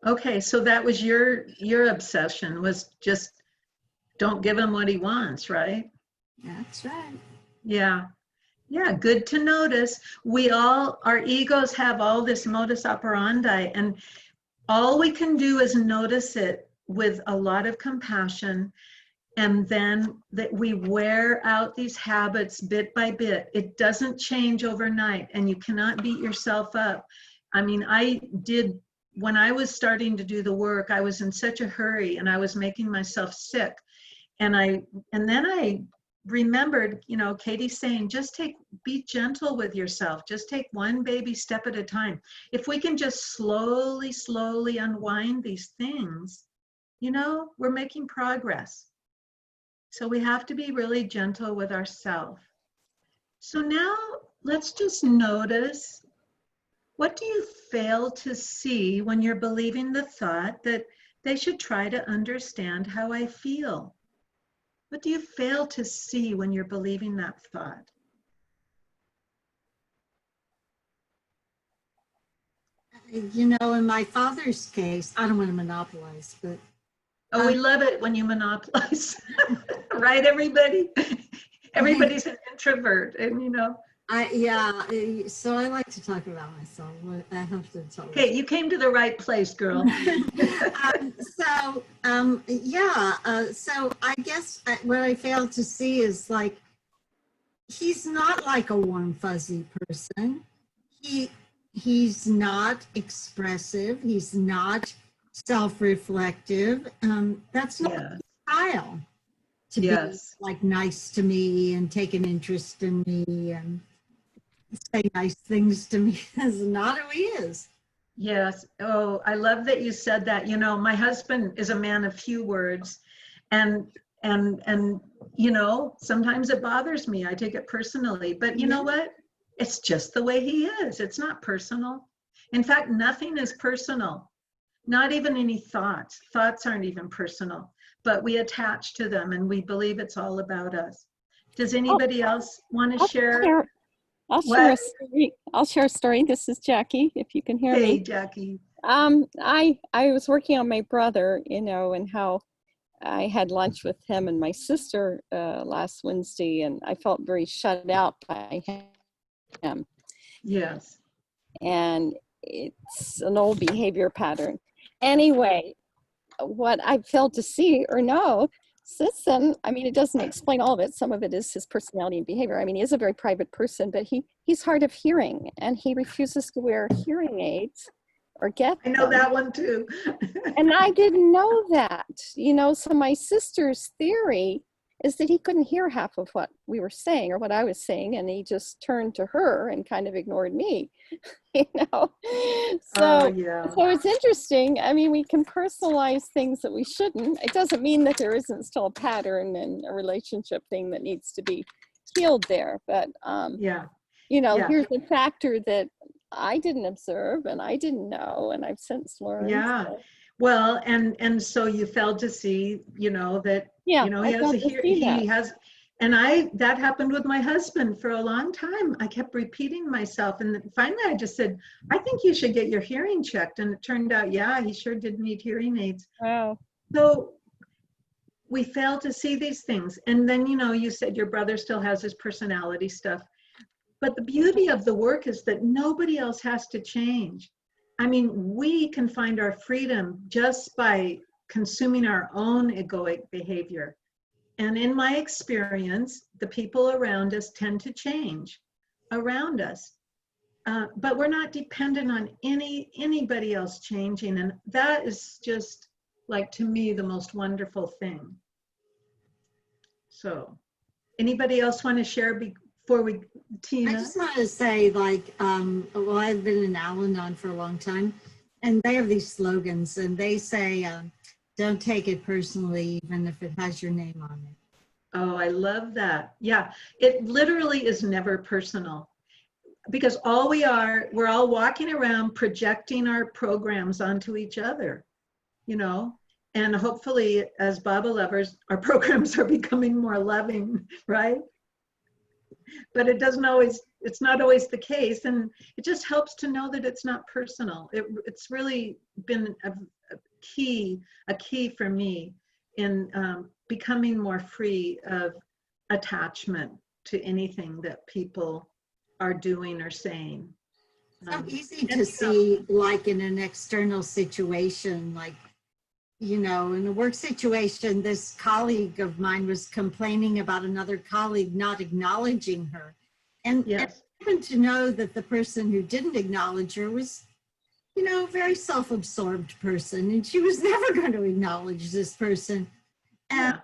Okay, so that was your obsession, was just don't give him what he wants, right? That's right. Yeah. Yeah, good to notice. Our egos have all this modus operandi, and all we can do is notice it with a lot of compassion, and then that we wear out these habits bit by bit. It doesn't change overnight, and you cannot beat yourself up. I mean, when I was starting to do the work, I was in such a hurry and I was making myself sick. And then I remembered, Katie saying, be gentle with yourself. Just take one baby step at a time. If we can just slowly unwind these things, we're making progress. So we have to be really gentle with ourselves. So now let's just notice, what do you fail to see when you're believing the thought that they should try to understand how I feel? What do you fail to see when you're believing that thought? In my father's case, I don't want to monopolize, but. Oh, we love it when you monopolize. Right, everybody? Everybody's an introvert, and so I like to talk about myself. I have to tell you. Okay, you came to the right place, girl. So I guess what I failed to see is, like, he's not like a warm, fuzzy person. He's not expressive. He's not self-reflective. That's not his style to be like nice to me and take an interest in me and say nice things to me. That's not who he is. Yes. Oh, I love that you said that. My husband is a man of few words, and sometimes it bothers me. I take it personally, but you know what? It's just the way he is. It's not personal. In fact, nothing is personal. Not even any thoughts. Thoughts aren't even personal, but we attach to them and we believe it's all about us. Does anybody else want to share? I'll share a story. I'll share a story. This is Jackie, if you can hear me. Hey, Jackie. I was working on my brother, and how I had lunch with him and my sister last Wednesday, and I felt very shut out by him. Yes. And it's an old behavior pattern. Anyway, what I failed to see or know since then, it doesn't explain all of it. Some of it is his personality and behavior. He is a very private person, but he's hard of hearing, and he refuses to wear hearing aids or get them. I know that one too. And I didn't know that, so my sister's theory is that he couldn't hear half of what we were saying or what I was saying, and he just turned to her and kind of ignored me, So, so it's interesting. We can personalize things that we shouldn't. It doesn't mean that there isn't still a pattern and a relationship thing that needs to be healed there. But, here's a factor that I didn't observe and I didn't know, and I've since learned. Yeah. So. Well, and so you failed to see, that, he has, and that happened with my husband for a long time. I kept repeating myself, and finally I just said, I think you should get your hearing checked. And it turned out, he sure did need hearing aids. Wow. So we fail to see these things. And then, you said your brother still has his personality stuff. But the beauty of the work is that nobody else has to change. I mean, we can find our freedom just by consuming our own egoic behavior. And in my experience, the people around us tend to change around us. But we're not dependent on anybody else changing. And that is just, like, to me, the most wonderful thing. So, anybody else want to share before we, Tina? I just want to say, like, well, I've been in Al-Anon for a long time, and they have these slogans, and they say, don't take it personally, even if it has your name on it. Oh, I love that. Yeah, it literally is never personal. Because we're all walking around projecting our programs onto each other, you know, and hopefully as Baba lovers, our programs are becoming more loving, right? But it's not always the case. And it just helps to know that it's not personal. It's really been a key for me in becoming more free of attachment to anything that people are doing or saying. So easy to see, like, in an external situation, like, you know, in a work situation, this colleague of mine was complaining about another colleague not acknowledging her. And yes, even to know that the person who didn't acknowledge her was, you know, a very self-absorbed person, and she was never going to acknowledge this person. And,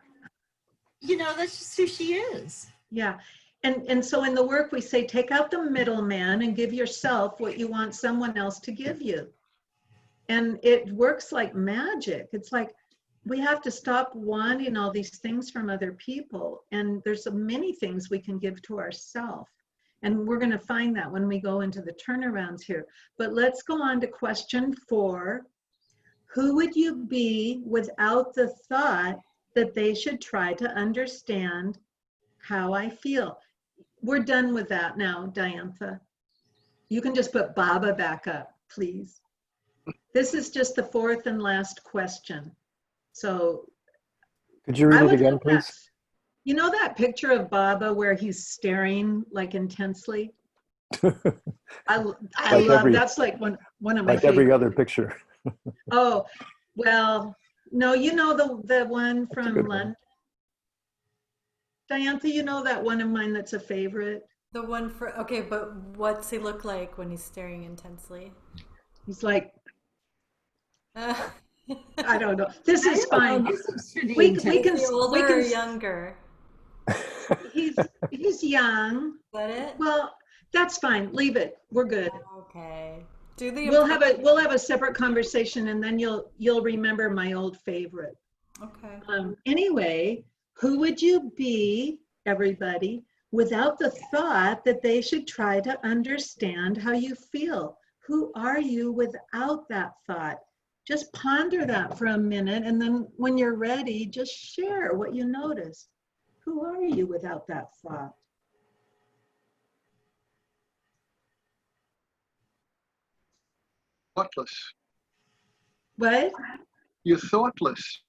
you know, that's just who she is. Yeah. And so in the work, we say, take out the middleman and give yourself what you want someone else to give you. And it works like magic. It's like we have to stop wanting all these things from other people. And there's so many things we can give to ourselves. And we're going to find that when we go into the turnarounds here. But let's go on to question 4. Who would you be without the thought that they should try to understand how I feel? We're done with that now, Diantha. You can just put Baba back up, please. This is just the 4th and last question. So could you read it again, please? You know that picture of Baba where he's staring like intensely? I love, that's like one of my like favorites. Every other picture. Oh, well, no, you know the one from London? Diantha, you know that one of mine that's a favorite? The one for, okay, but what's he look like when he's staring intensely? He's like, I don't know. This is fine. We can older or younger? He's young. Is that it? Well, that's fine. Leave it. We're good. Okay. We'll have a separate conversation, and then you'll remember my old favorite. Okay. Anyway, who would you be, everybody, without the thought that they should try to understand how you feel? Who are you without that thought? Just ponder that for a minute, and then when you're ready, just share what you noticed. Who are you without that thought? Thoughtless. What? You're thoughtless.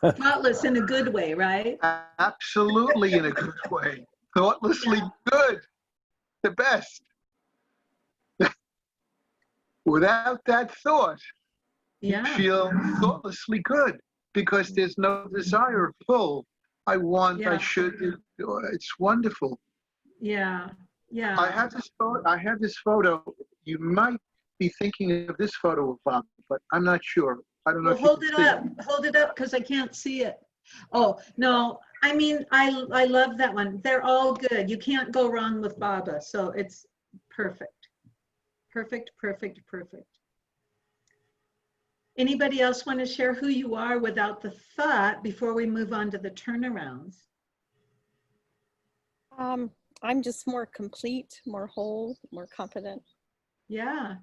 Thoughtless in a good way, right? Absolutely in a good way. Thoughtlessly good. The best. Without that thought, you feel thoughtlessly good because there's no desire or pull. I want, I should. It's wonderful. Yeah. I have this photo. You might be thinking of this photo of Bob, but I'm not sure. I don't know. Well, hold it up because I can't see it. Oh, no, I mean, I love that one. They're all good. You can't go wrong with Baba. So it's perfect. Perfect, perfect, perfect. Anybody else want to share who you are without the thought before we move on to the turnarounds? I'm just more complete, more whole, more confident. Yeah.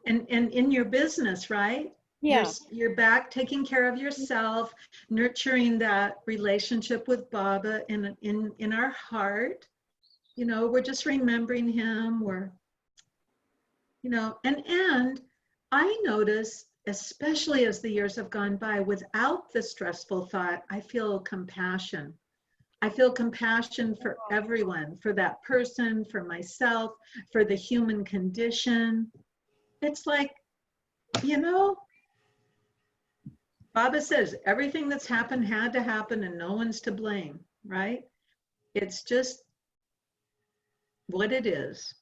And in your business, right? Yeah. You're back taking care of yourself, nurturing that relationship with Baba in our heart. You know, we're just remembering him. We're, you know, and I notice, especially as the years have gone by, without the stressful thought, I feel compassion. I feel compassion for everyone, for that person, for myself, for the human condition. It's like, you know, Baba says everything that's happened had to happen and no one's to blame, right? It's just what it is.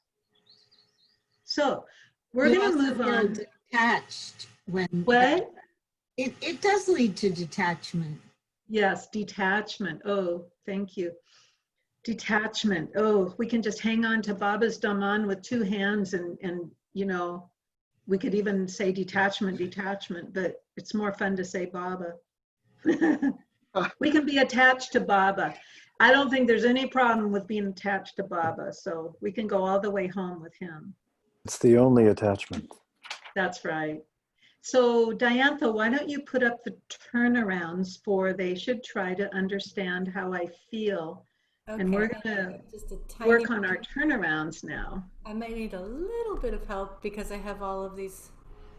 So we're You going to also move feel on. detached when What? it does lead to detachment. Yes, detachment. Oh, thank you. Detachment. Oh, we can just hang on to Baba's Daman with two hands and you know, we could even say detachment, but it's more fun to say Baba. We can be attached to Baba. I don't think there's any problem with being attached to Baba, so we can go all the way home with him. It's the only attachment. That's right. So Diantha, why don't you put up the turnarounds for they should try to understand how I feel. Okay. And we're gonna just a tiny work on our turnarounds now. I might need a little bit of help because I have all of these.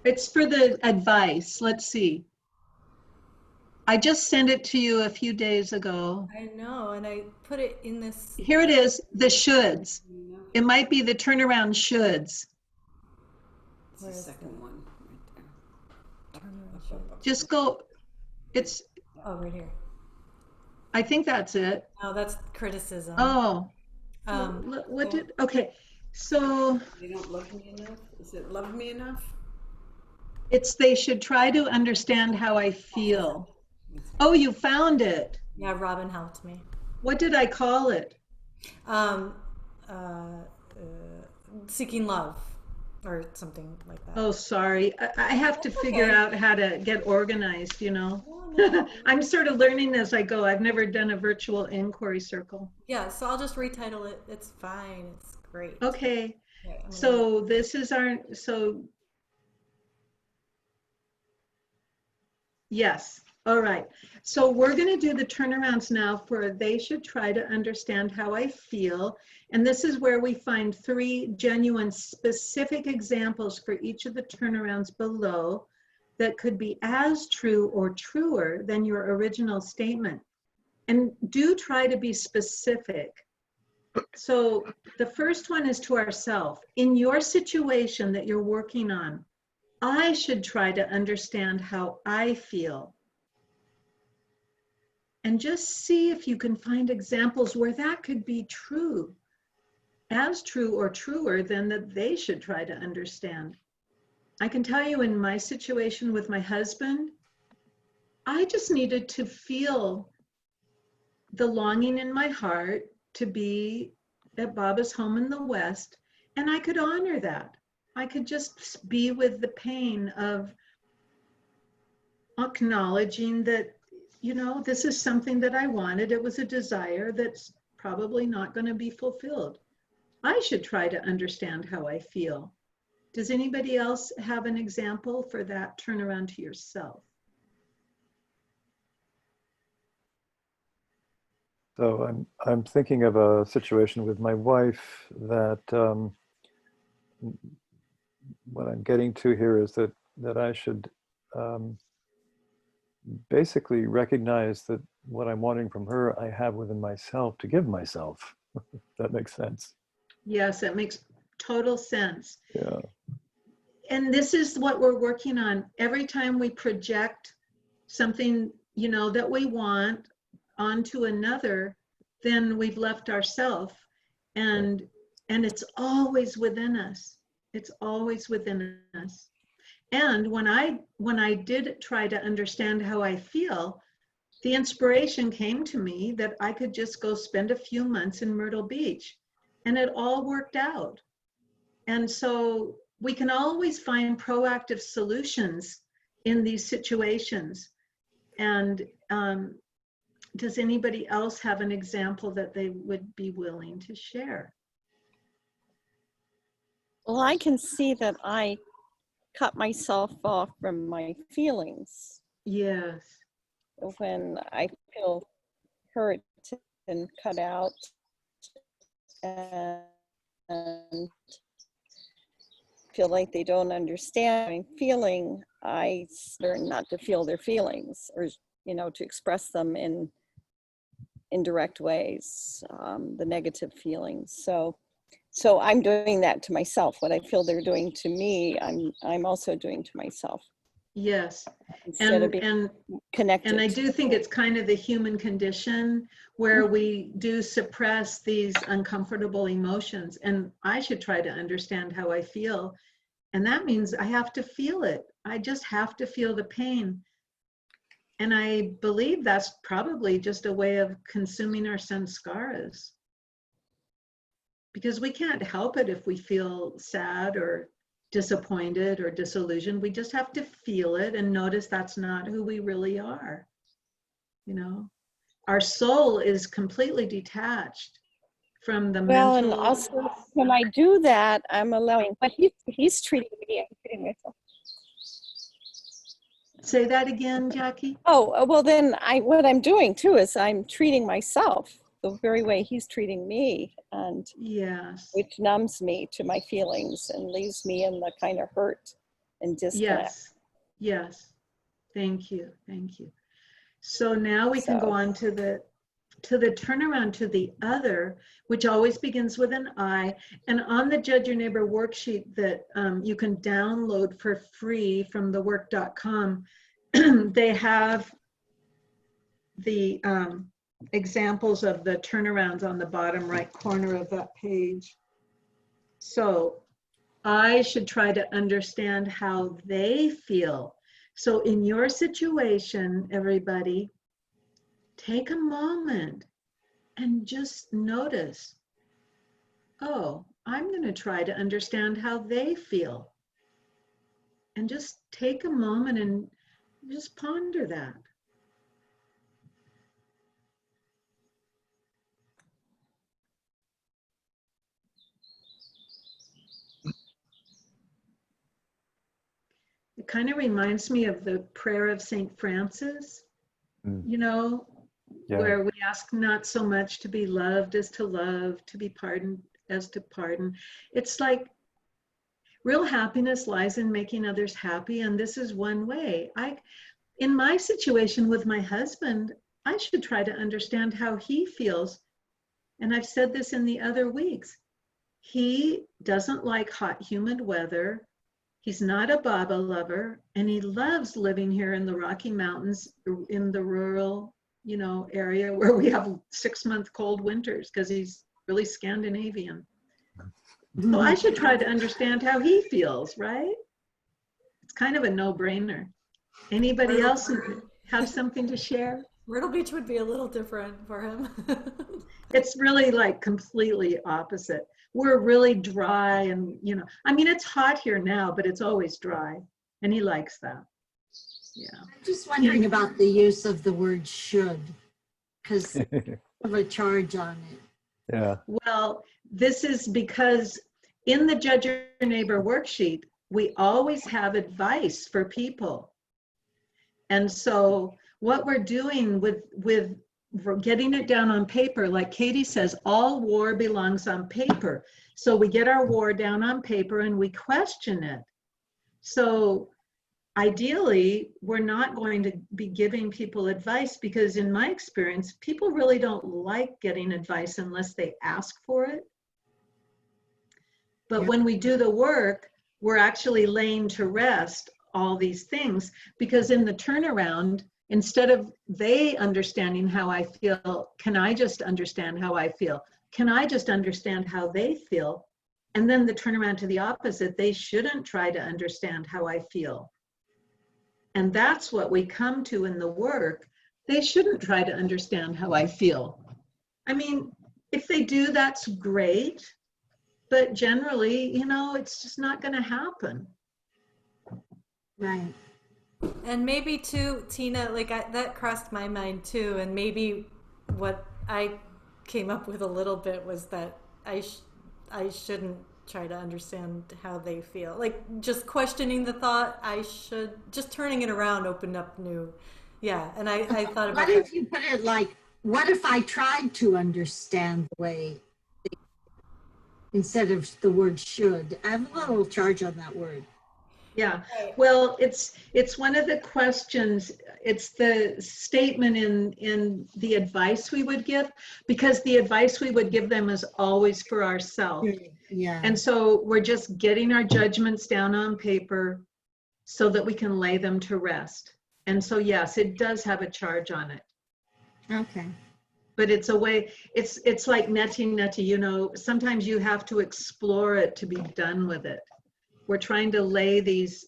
It's for the advice. Let's see. I just sent it to you a few days ago. I know, and I put it in this. Here it is, the shoulds. It might be the turnaround shoulds. It's the second one right there. Just go, it's, Oh, right here. I think that's it. Oh, that's criticism. Oh, What did, okay. So They don't love me enough? Is it love me enough? it's they should try to understand how I feel. Oh, you found it. Yeah, Robin helped me. What did I call it? Seeking love or something like that. Oh, sorry. I have to figure out how to get organized, you know. I'm sort of learning as I go. I've never done a virtual inquiry circle. Yeah, so I'll just retitle it. It's fine. It's great. Okay. So this is our, so yes. All right. So we're going to do the turnarounds now for they should try to understand how I feel. And this is where we find 3 genuine specific examples for each of the turnarounds below that could be as true or truer than your original statement. And do try to be specific. So the first one is to ourselves. In your situation that you're working on, I should try to understand how I feel. And just see if you can find examples where that could be true, as true or truer than that they should try to understand. I can tell you in my situation with my husband, I just needed to feel the longing in my heart to be at Baba's home in the West, and I could honor that. I could just be with the pain of acknowledging that, you know, this is something that I wanted. It was a desire that's probably not going to be fulfilled. I should try to understand how I feel. Does anybody else have an example for that turnaround to yourself? So I'm thinking of a situation with my wife that what I'm getting to here is that I should basically recognize that what I'm wanting from her, I have within myself to give myself. If that makes sense. Yes, it makes total sense. Yeah. And this is what we're working on. Every time we project something, you know, that we want onto another, then we've left ourselves. And it's always within us. It's always within us. And when I did try to understand how I feel, the inspiration came to me that I could just go spend a few months in Myrtle Beach, and it all worked out. And so we can always find proactive solutions in these situations. And does anybody else have an example that they would be willing to share? Well, I can see that I cut myself off from my feelings. Yes. When I feel hurt and cut out and feel like they don't understand my feeling, I learn not to feel their feelings or, you know, to express them in indirect ways, the negative feelings. So I'm doing that to myself. What I feel they're doing to me, I'm also doing to myself. Yes. Instead of And, being connected. and I do think it's kind of the human condition where we do suppress these uncomfortable emotions. And I should try to understand how I feel. And that means I have to feel it. I just have to feel the pain. And I believe that's probably just a way of consuming our samskaras. Because we can't help it if we feel sad or disappointed or disillusioned. We just have to feel it and notice that's not who we really are. You know, our soul is completely detached from the Well, mental. and also when I do that, I'm allowing, but he's treating me, I'm treating myself. Say that again, Jackie. Oh, well then what I'm doing too is I'm treating myself the very way he's treating me, and yes, which numbs me to my feelings and leaves me in the kind of hurt and disconnect. Yes. Thank you. So now we can go on to the turnaround to the other, which always begins with an I. And on the Judge Your Neighbor worksheet that you can download for free from thework.com, they have the examples of the turnarounds on the bottom right corner of that page. So I should try to understand how they feel. So in your situation, everybody, take a moment and just notice, oh, I'm going to try to understand how they feel. And just take a moment and just ponder that. It kind of reminds me of the prayer of St. Francis, you know, where we ask not so much to be loved as to love, to be pardoned as to pardon. It's like real happiness lies in making others happy. And this is one way. In my situation with my husband, I should try to understand how he feels. And I've said this in the other weeks. He doesn't like hot, humid weather. He's not a Baba lover, and he loves living here in the Rocky Mountains in the rural, you know, area where we have 6-month cold winters because he's really Scandinavian. So I should try to understand how he feels, right? It's kind of a no-brainer. Anybody else have something to share? Myrtle Beach would be a little different for him. It's really like completely opposite. We're really dry and, you know, I mean, it's hot here now, but it's always dry. And he likes that. Yeah. I'm just wondering about the use of the word should, because of a charge on it. Yeah. Well, this is because in the Judge Your Neighbor worksheet, we always have advice for people. And so what we're doing with getting it down on paper, like Katie says, all war belongs on paper. So we get our war down on paper and we question it. So ideally, we're not going to be giving people advice because in my experience, people really don't like getting advice unless they ask for it. But when we do the work, we're actually laying to rest all these things, because in the turnaround, instead of they understanding how I feel, can I just understand how I feel? Can I just understand how they feel? And then the turnaround to the opposite, they shouldn't try to understand how I feel. And that's what we come to in the work. They shouldn't try to understand how I feel. I mean, if they do, that's great. But generally, you know, it's just not going to happen. Right. And maybe too, Tina, like that crossed my mind too. And maybe what I came up with a little bit was that I shouldn't try to understand how they feel. Like just questioning the thought, just turning it around opened up new. Yeah. And I thought about What if you put it like, what if I tried to understand the way, instead of the word should? I have a little charge on that word. Yeah. Right. Well, it's one of the questions. It's the statement in the advice we would give, because the advice we would give them is always for ourselves. Yeah. And so we're just getting our judgments down on paper so that we can lay them to rest. And so, yes, it does have a charge on it. Okay. But it's a way, it's like neti, you know, sometimes you have to explore it to be done with it. We're trying to lay these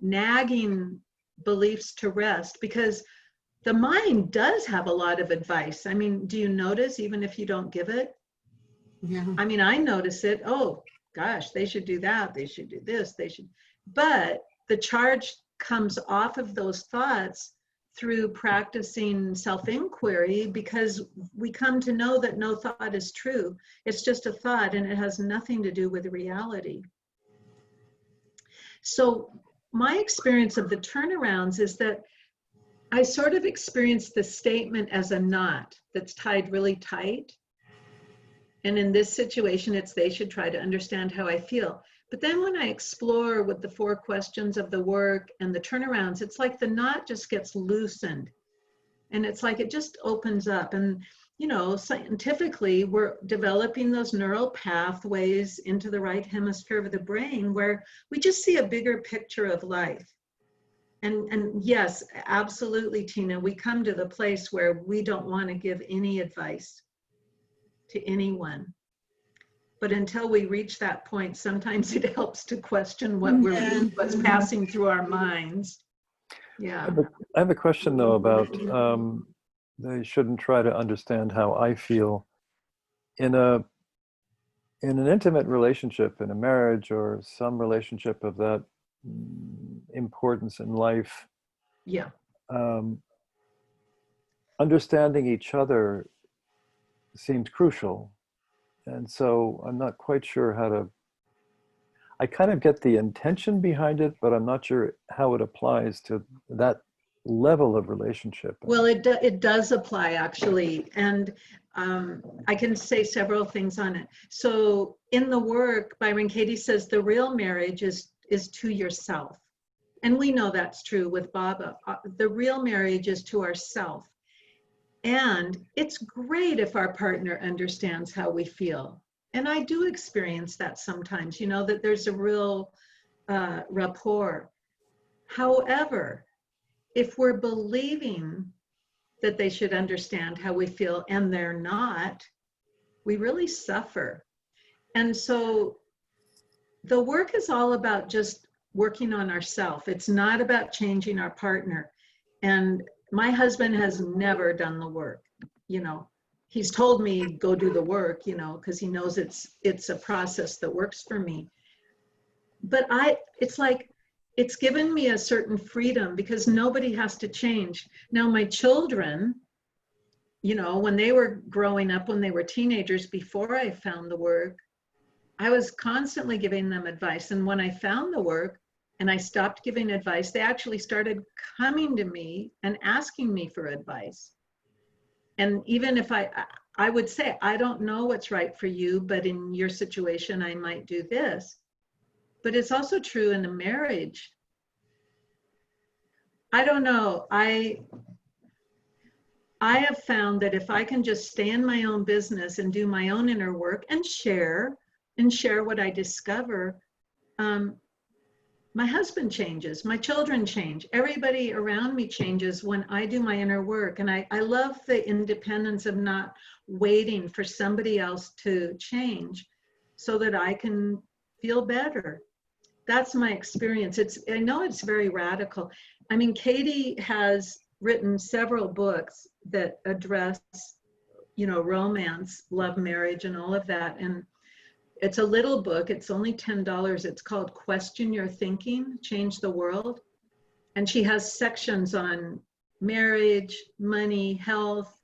nagging beliefs to rest, because the mind does have a lot of advice. I mean, do you notice, even if you don't give it? Yeah. I mean, I notice it. Oh gosh, they should do that. They should do this. They should. But the charge comes off of those thoughts through practicing self-inquiry, because we come to know that no thought is true. It's just a thought, and it has nothing to do with reality. So my experience of the turnarounds is that I sort of experience the statement as a knot that's tied really tight. And in this situation, it's they should try to understand how I feel. But then when I explore with the 4 questions of the work and the turnarounds, it's like the knot just gets loosened. And it's like it just opens up. And, you know, scientifically, we're developing those neural pathways into the right hemisphere of the brain where we just see a bigger picture of life. And yes, absolutely, Tina, we come to the place where we don't want to give any advice to anyone. But until we reach that point, sometimes it helps to question what's passing through our minds. Yeah. I have a question though about they shouldn't try to understand how I feel in an intimate relationship, in a marriage or some relationship of that importance in life. Yeah. Understanding each other seems crucial. And so I'm not quite sure how to, I kind of get the intention behind it, but I'm not sure how it applies to that level of relationship. Well, it does apply, actually. And I can say several things on it. So in the work, Byron Katie says the real marriage is to yourself. And we know that's true with Baba. The real marriage is to ourself. And it's great if our partner understands how we feel. And I do experience that sometimes, you know, that there's a real rapport. However, if we're believing that they should understand how we feel and they're not, we really suffer. And so the work is all about just working on ourselves. It's not about changing our partner. And my husband has never done the work. You know, he's told me go do the work, you know, because he knows it's a process that works for me. But it's like, it's given me a certain freedom because nobody has to change. Now, my children, you know, when they were growing up, when they were teenagers, before I found the work, I was constantly giving them advice. And when I found the work and I stopped giving advice, they actually started coming to me and asking me for advice. And even if I would say, I don't know what's right for you, but in your situation, I might do this. But it's also true in a marriage. I don't know. I have found that if I can just stay in my own business and do my own inner work and share what I discover, my husband changes, my children change, everybody around me changes when I do my inner work. And I love the independence of not waiting for somebody else to change so that I can feel better. That's my experience. I know it's very radical. I mean, Katie has written several books that address, you know, romance, love, marriage, and all of that. And it's a little book. It's only $10. It's called Question Your Thinking, Change the World. And she has sections on marriage, money, health.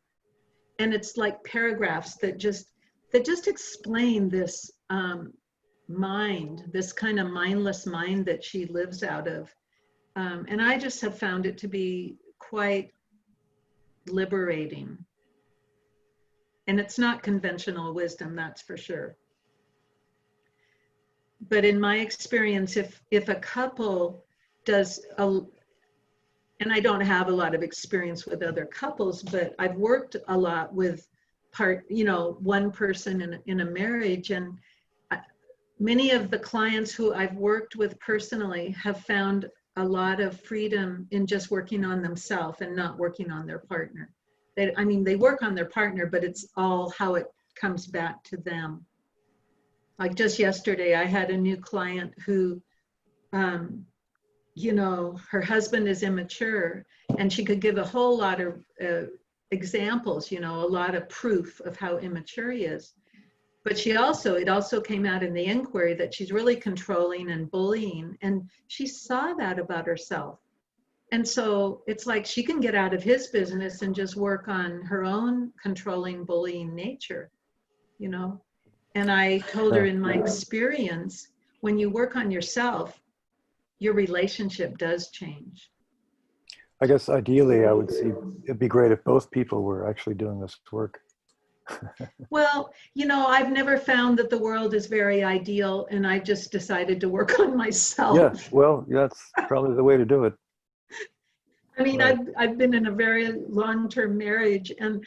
And it's like paragraphs that just explain this mind, this kind of mindless mind that she lives out of. And I just have found it to be quite liberating. And it's not conventional wisdom, that's for sure. but in my experience, if a couple does and I don't have a lot of experience with other couples, but I've worked a lot with one person in a marriage, and many of the clients who I've worked with personally have found a lot of freedom in just working on themselves and not working on their partner. They work on their partner, but it's all how it comes back to them. Like just yesterday, I had a new client who, her husband is immature, and she could give a whole lot of examples, a lot of proof of how immature he is. But it also came out in the inquiry that she's really controlling and bullying, and she saw that about herself. And so it's like she can get out of his business and just work on her own controlling, bullying nature, And I told her, in my experience, when you work on yourself, your relationship does change. I guess ideally I would see it'd be great if both people were actually doing this work. Well, I've never found that the world is very ideal, and I just decided to work on myself. Yeah, well, that's probably the way to do it. I mean, right. I've been in a very long-term marriage, and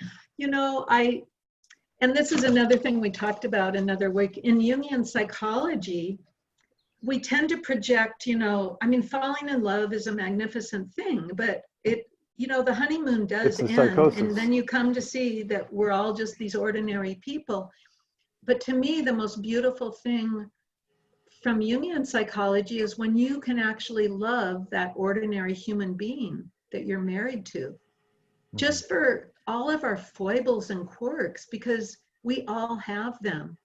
and this is another thing we talked about another week. In Jungian psychology, we tend to project, falling in love is a magnificent thing, but the honeymoon does end, psychosis. And then you come to see that we're all just these ordinary people. But to me, the most beautiful thing from Jungian psychology is when you can actually love that ordinary human being that you're married to, just for all of our foibles and quirks, because we all have them.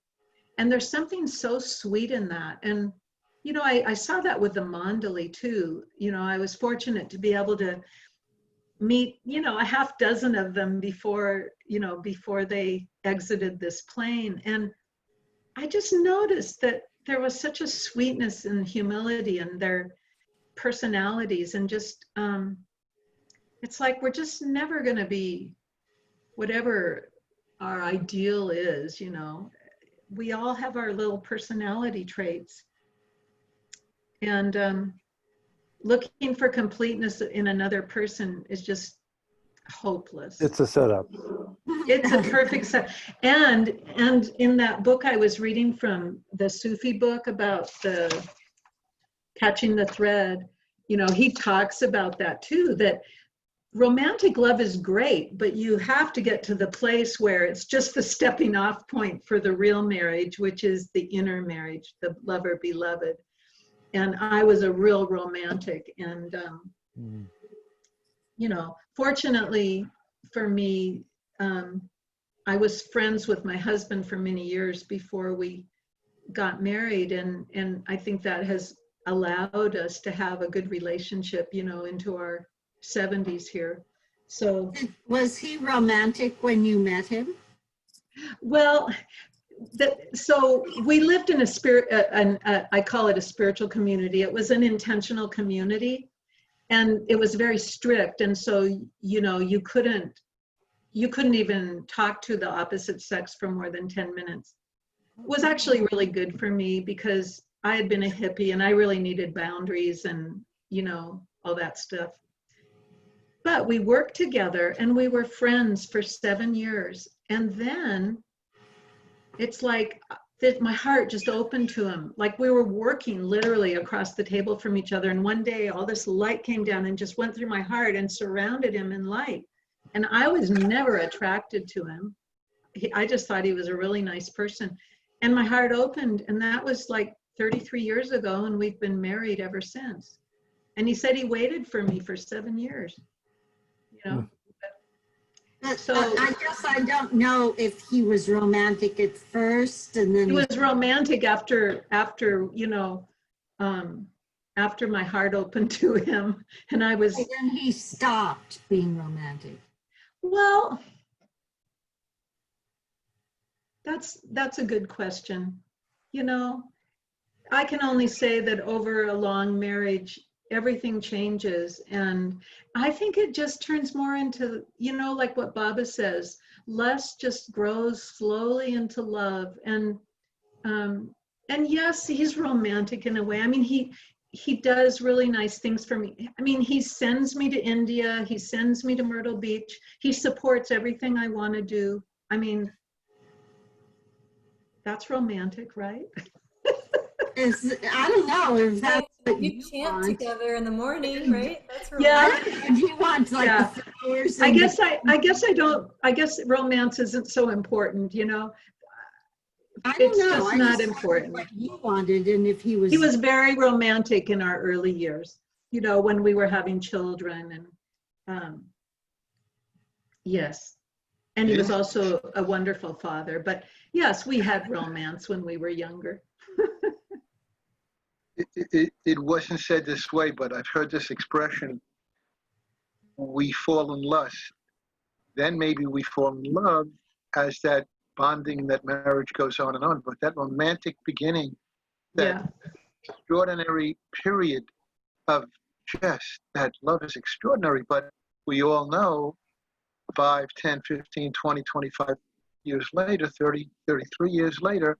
And there's something so sweet in that. And, I saw that with the Mandali too. I was fortunate to be able to meet, a half dozen of them before they exited this plane. And I just noticed that there was such a sweetness and humility in their personalities, and just, it's like we're just never going to be whatever our ideal is, we all have our little personality traits. And looking for completeness in another person is just hopeless. It's a setup. It's a perfect set. And in that book I was reading from, the Sufi book about the catching the thread, he talks about that too, that romantic love is great, but you have to get to the place where it's just the stepping off point for the real marriage, which is the inner marriage, the lover beloved. And I was a real romantic, and fortunately for me, I was friends with my husband for many years before we got married, and I think that has allowed us to have a good relationship, into our 70s here. So was he romantic when you met him? Well, so we lived in I call it a spiritual community. It was an intentional community, and it was very strict. And so, you couldn't even talk to the opposite sex for more than 10 minutes. It was actually really good for me because I had been a hippie and I really needed boundaries and, all that stuff. But we worked together and we were friends for 7 years. And then it's like that my heart just opened to him. Like we were working literally across the table from each other. And one day all this light came down and just went through my heart and surrounded him in light. And I was never attracted to him. I just thought he was a really nice person. And my heart opened, and that was like 33 years ago, and we've been married ever since. And he said he waited for me for 7 years, So I guess I don't know if he was romantic at first, and then he was romantic after my heart opened to him, and I was. And then he stopped being romantic. Well, that's a good question. I can only say that over a long marriage, everything changes. And I think it just turns more into, like what Baba says, lust just grows slowly into love. And And yes, he's romantic in a way. I mean, he does really nice things for me. I mean, he sends me to India. He sends me to Myrtle Beach. He supports everything I want to do. I mean, that's romantic, right? I don't know if that's what You you chant want. together in the morning, right? That's Yeah. romantic. If you want like Yeah. the flowers. I and guess I don't. I guess romance isn't so important, you know. I don't It's know. just I not wondered important. what you wanted, and if he was. He was very romantic in our early years, you know, when we were having children, and yes. And he was also a wonderful father. But yes, we had romance when we were younger. It wasn't said this way, but I've heard this expression, we fall in lust. Then maybe we fall in love as that bonding, that marriage goes on and on. But that romantic beginning, that extraordinary period of just that love is extraordinary. But we all know 5, 10, 15, 20, 25 years later, 30, 33 years later,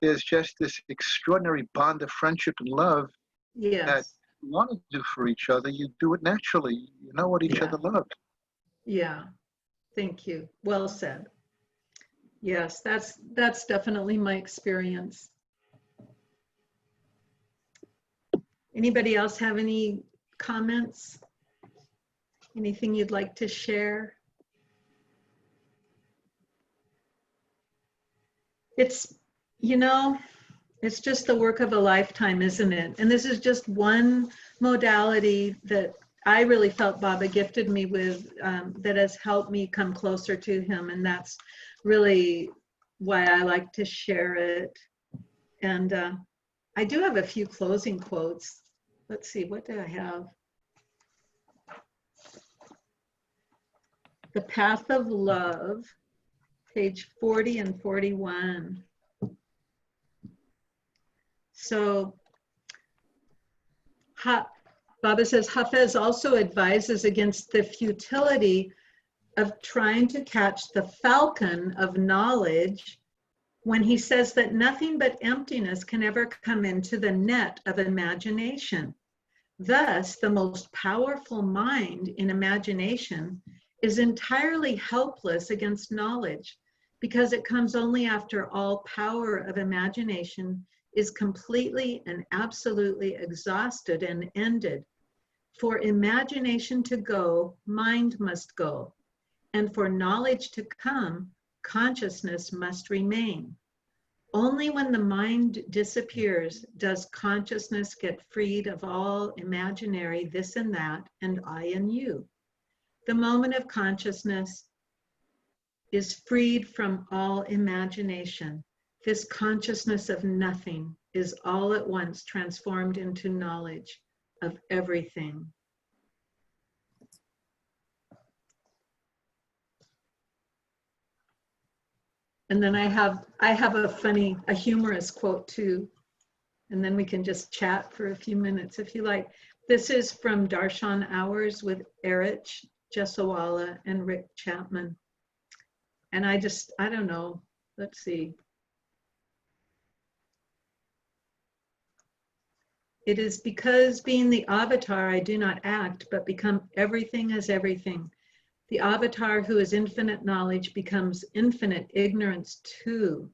there's just this extraordinary bond of friendship and love that you want to do for each other. You do it naturally. You know what each other love. Yeah. Thank you. Well said. Yes, that's definitely my experience. Anybody else have any comments? Anything you'd like to share? It's, you know, it's just the work of a lifetime, isn't it? And this is just one modality that I really felt Baba gifted me with, that has helped me come closer to him. And that's really why I like to share it. And I do have a few closing quotes. Let's see, what do I have? The Path of Love, page 40 and 41. So Baba says, Hafez also advises against the futility of trying to catch the falcon of knowledge when he says that nothing but emptiness can ever come into the net of imagination. Thus, the most powerful mind in imagination is entirely helpless against knowledge, because it comes only after all power of imagination is completely and absolutely exhausted and ended. For imagination to go, mind must go. And for knowledge to come, consciousness must remain. Only when the mind disappears does consciousness get freed of all imaginary this and that and I and you. The moment of consciousness is freed from all imagination. This consciousness of nothing is all at once transformed into knowledge of everything. And then I have a humorous quote too, and then we can just chat for a few minutes if you like. This is from Darshan Hours with Erich Jesawala and Rick Chapman. And I don't know, let's see. It is because being the avatar, I do not act, but become everything as everything. The avatar who is infinite knowledge becomes infinite ignorance too.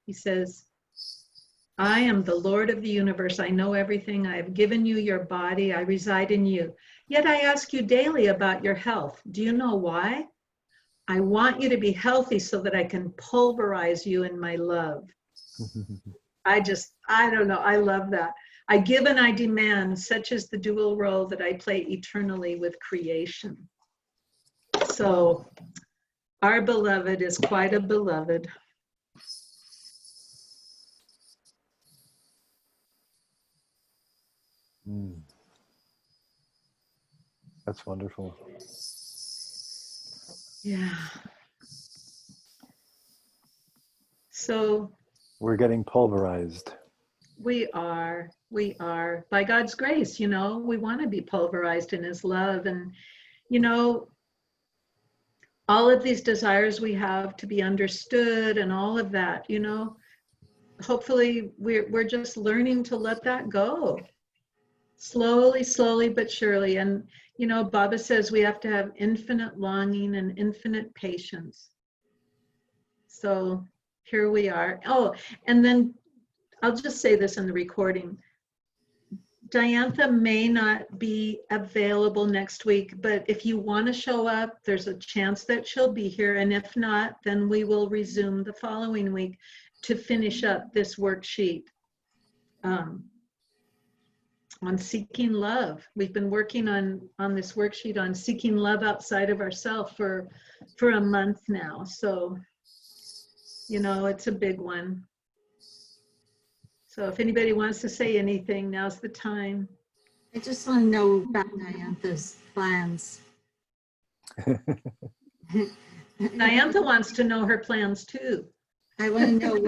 He says, I am the Lord of the universe. I know everything. I have given you your body. I reside in you. Yet I ask you daily about your health. Do you know why? I want you to be healthy so that I can pulverize you in my love. I don't know. I love that. I give and I demand, such is the dual role that I play eternally with creation. So our beloved is quite a beloved. That's wonderful. Yeah. So we're getting pulverized. We are. By God's grace, you know, we want to be pulverized in his love. And, you know, all of these desires we have to be understood and all of that, you know, hopefully we're just learning to let that go. Slowly but surely. And, you know, Baba says we have to have infinite longing and infinite patience. So here we are. Oh, and then I'll just say this in the recording. Diantha may not be available next week, but if you want to show up, there's a chance that she'll be here. And if not, then we will resume the following week to finish up this worksheet. On seeking love. We've been working on this worksheet on seeking love outside of ourselves for a month now. So, you know, it's a big one. So if anybody wants to say anything, now's the time. I just want to know about Diantha's plans. Diantha wants to know her plans too. I want to know where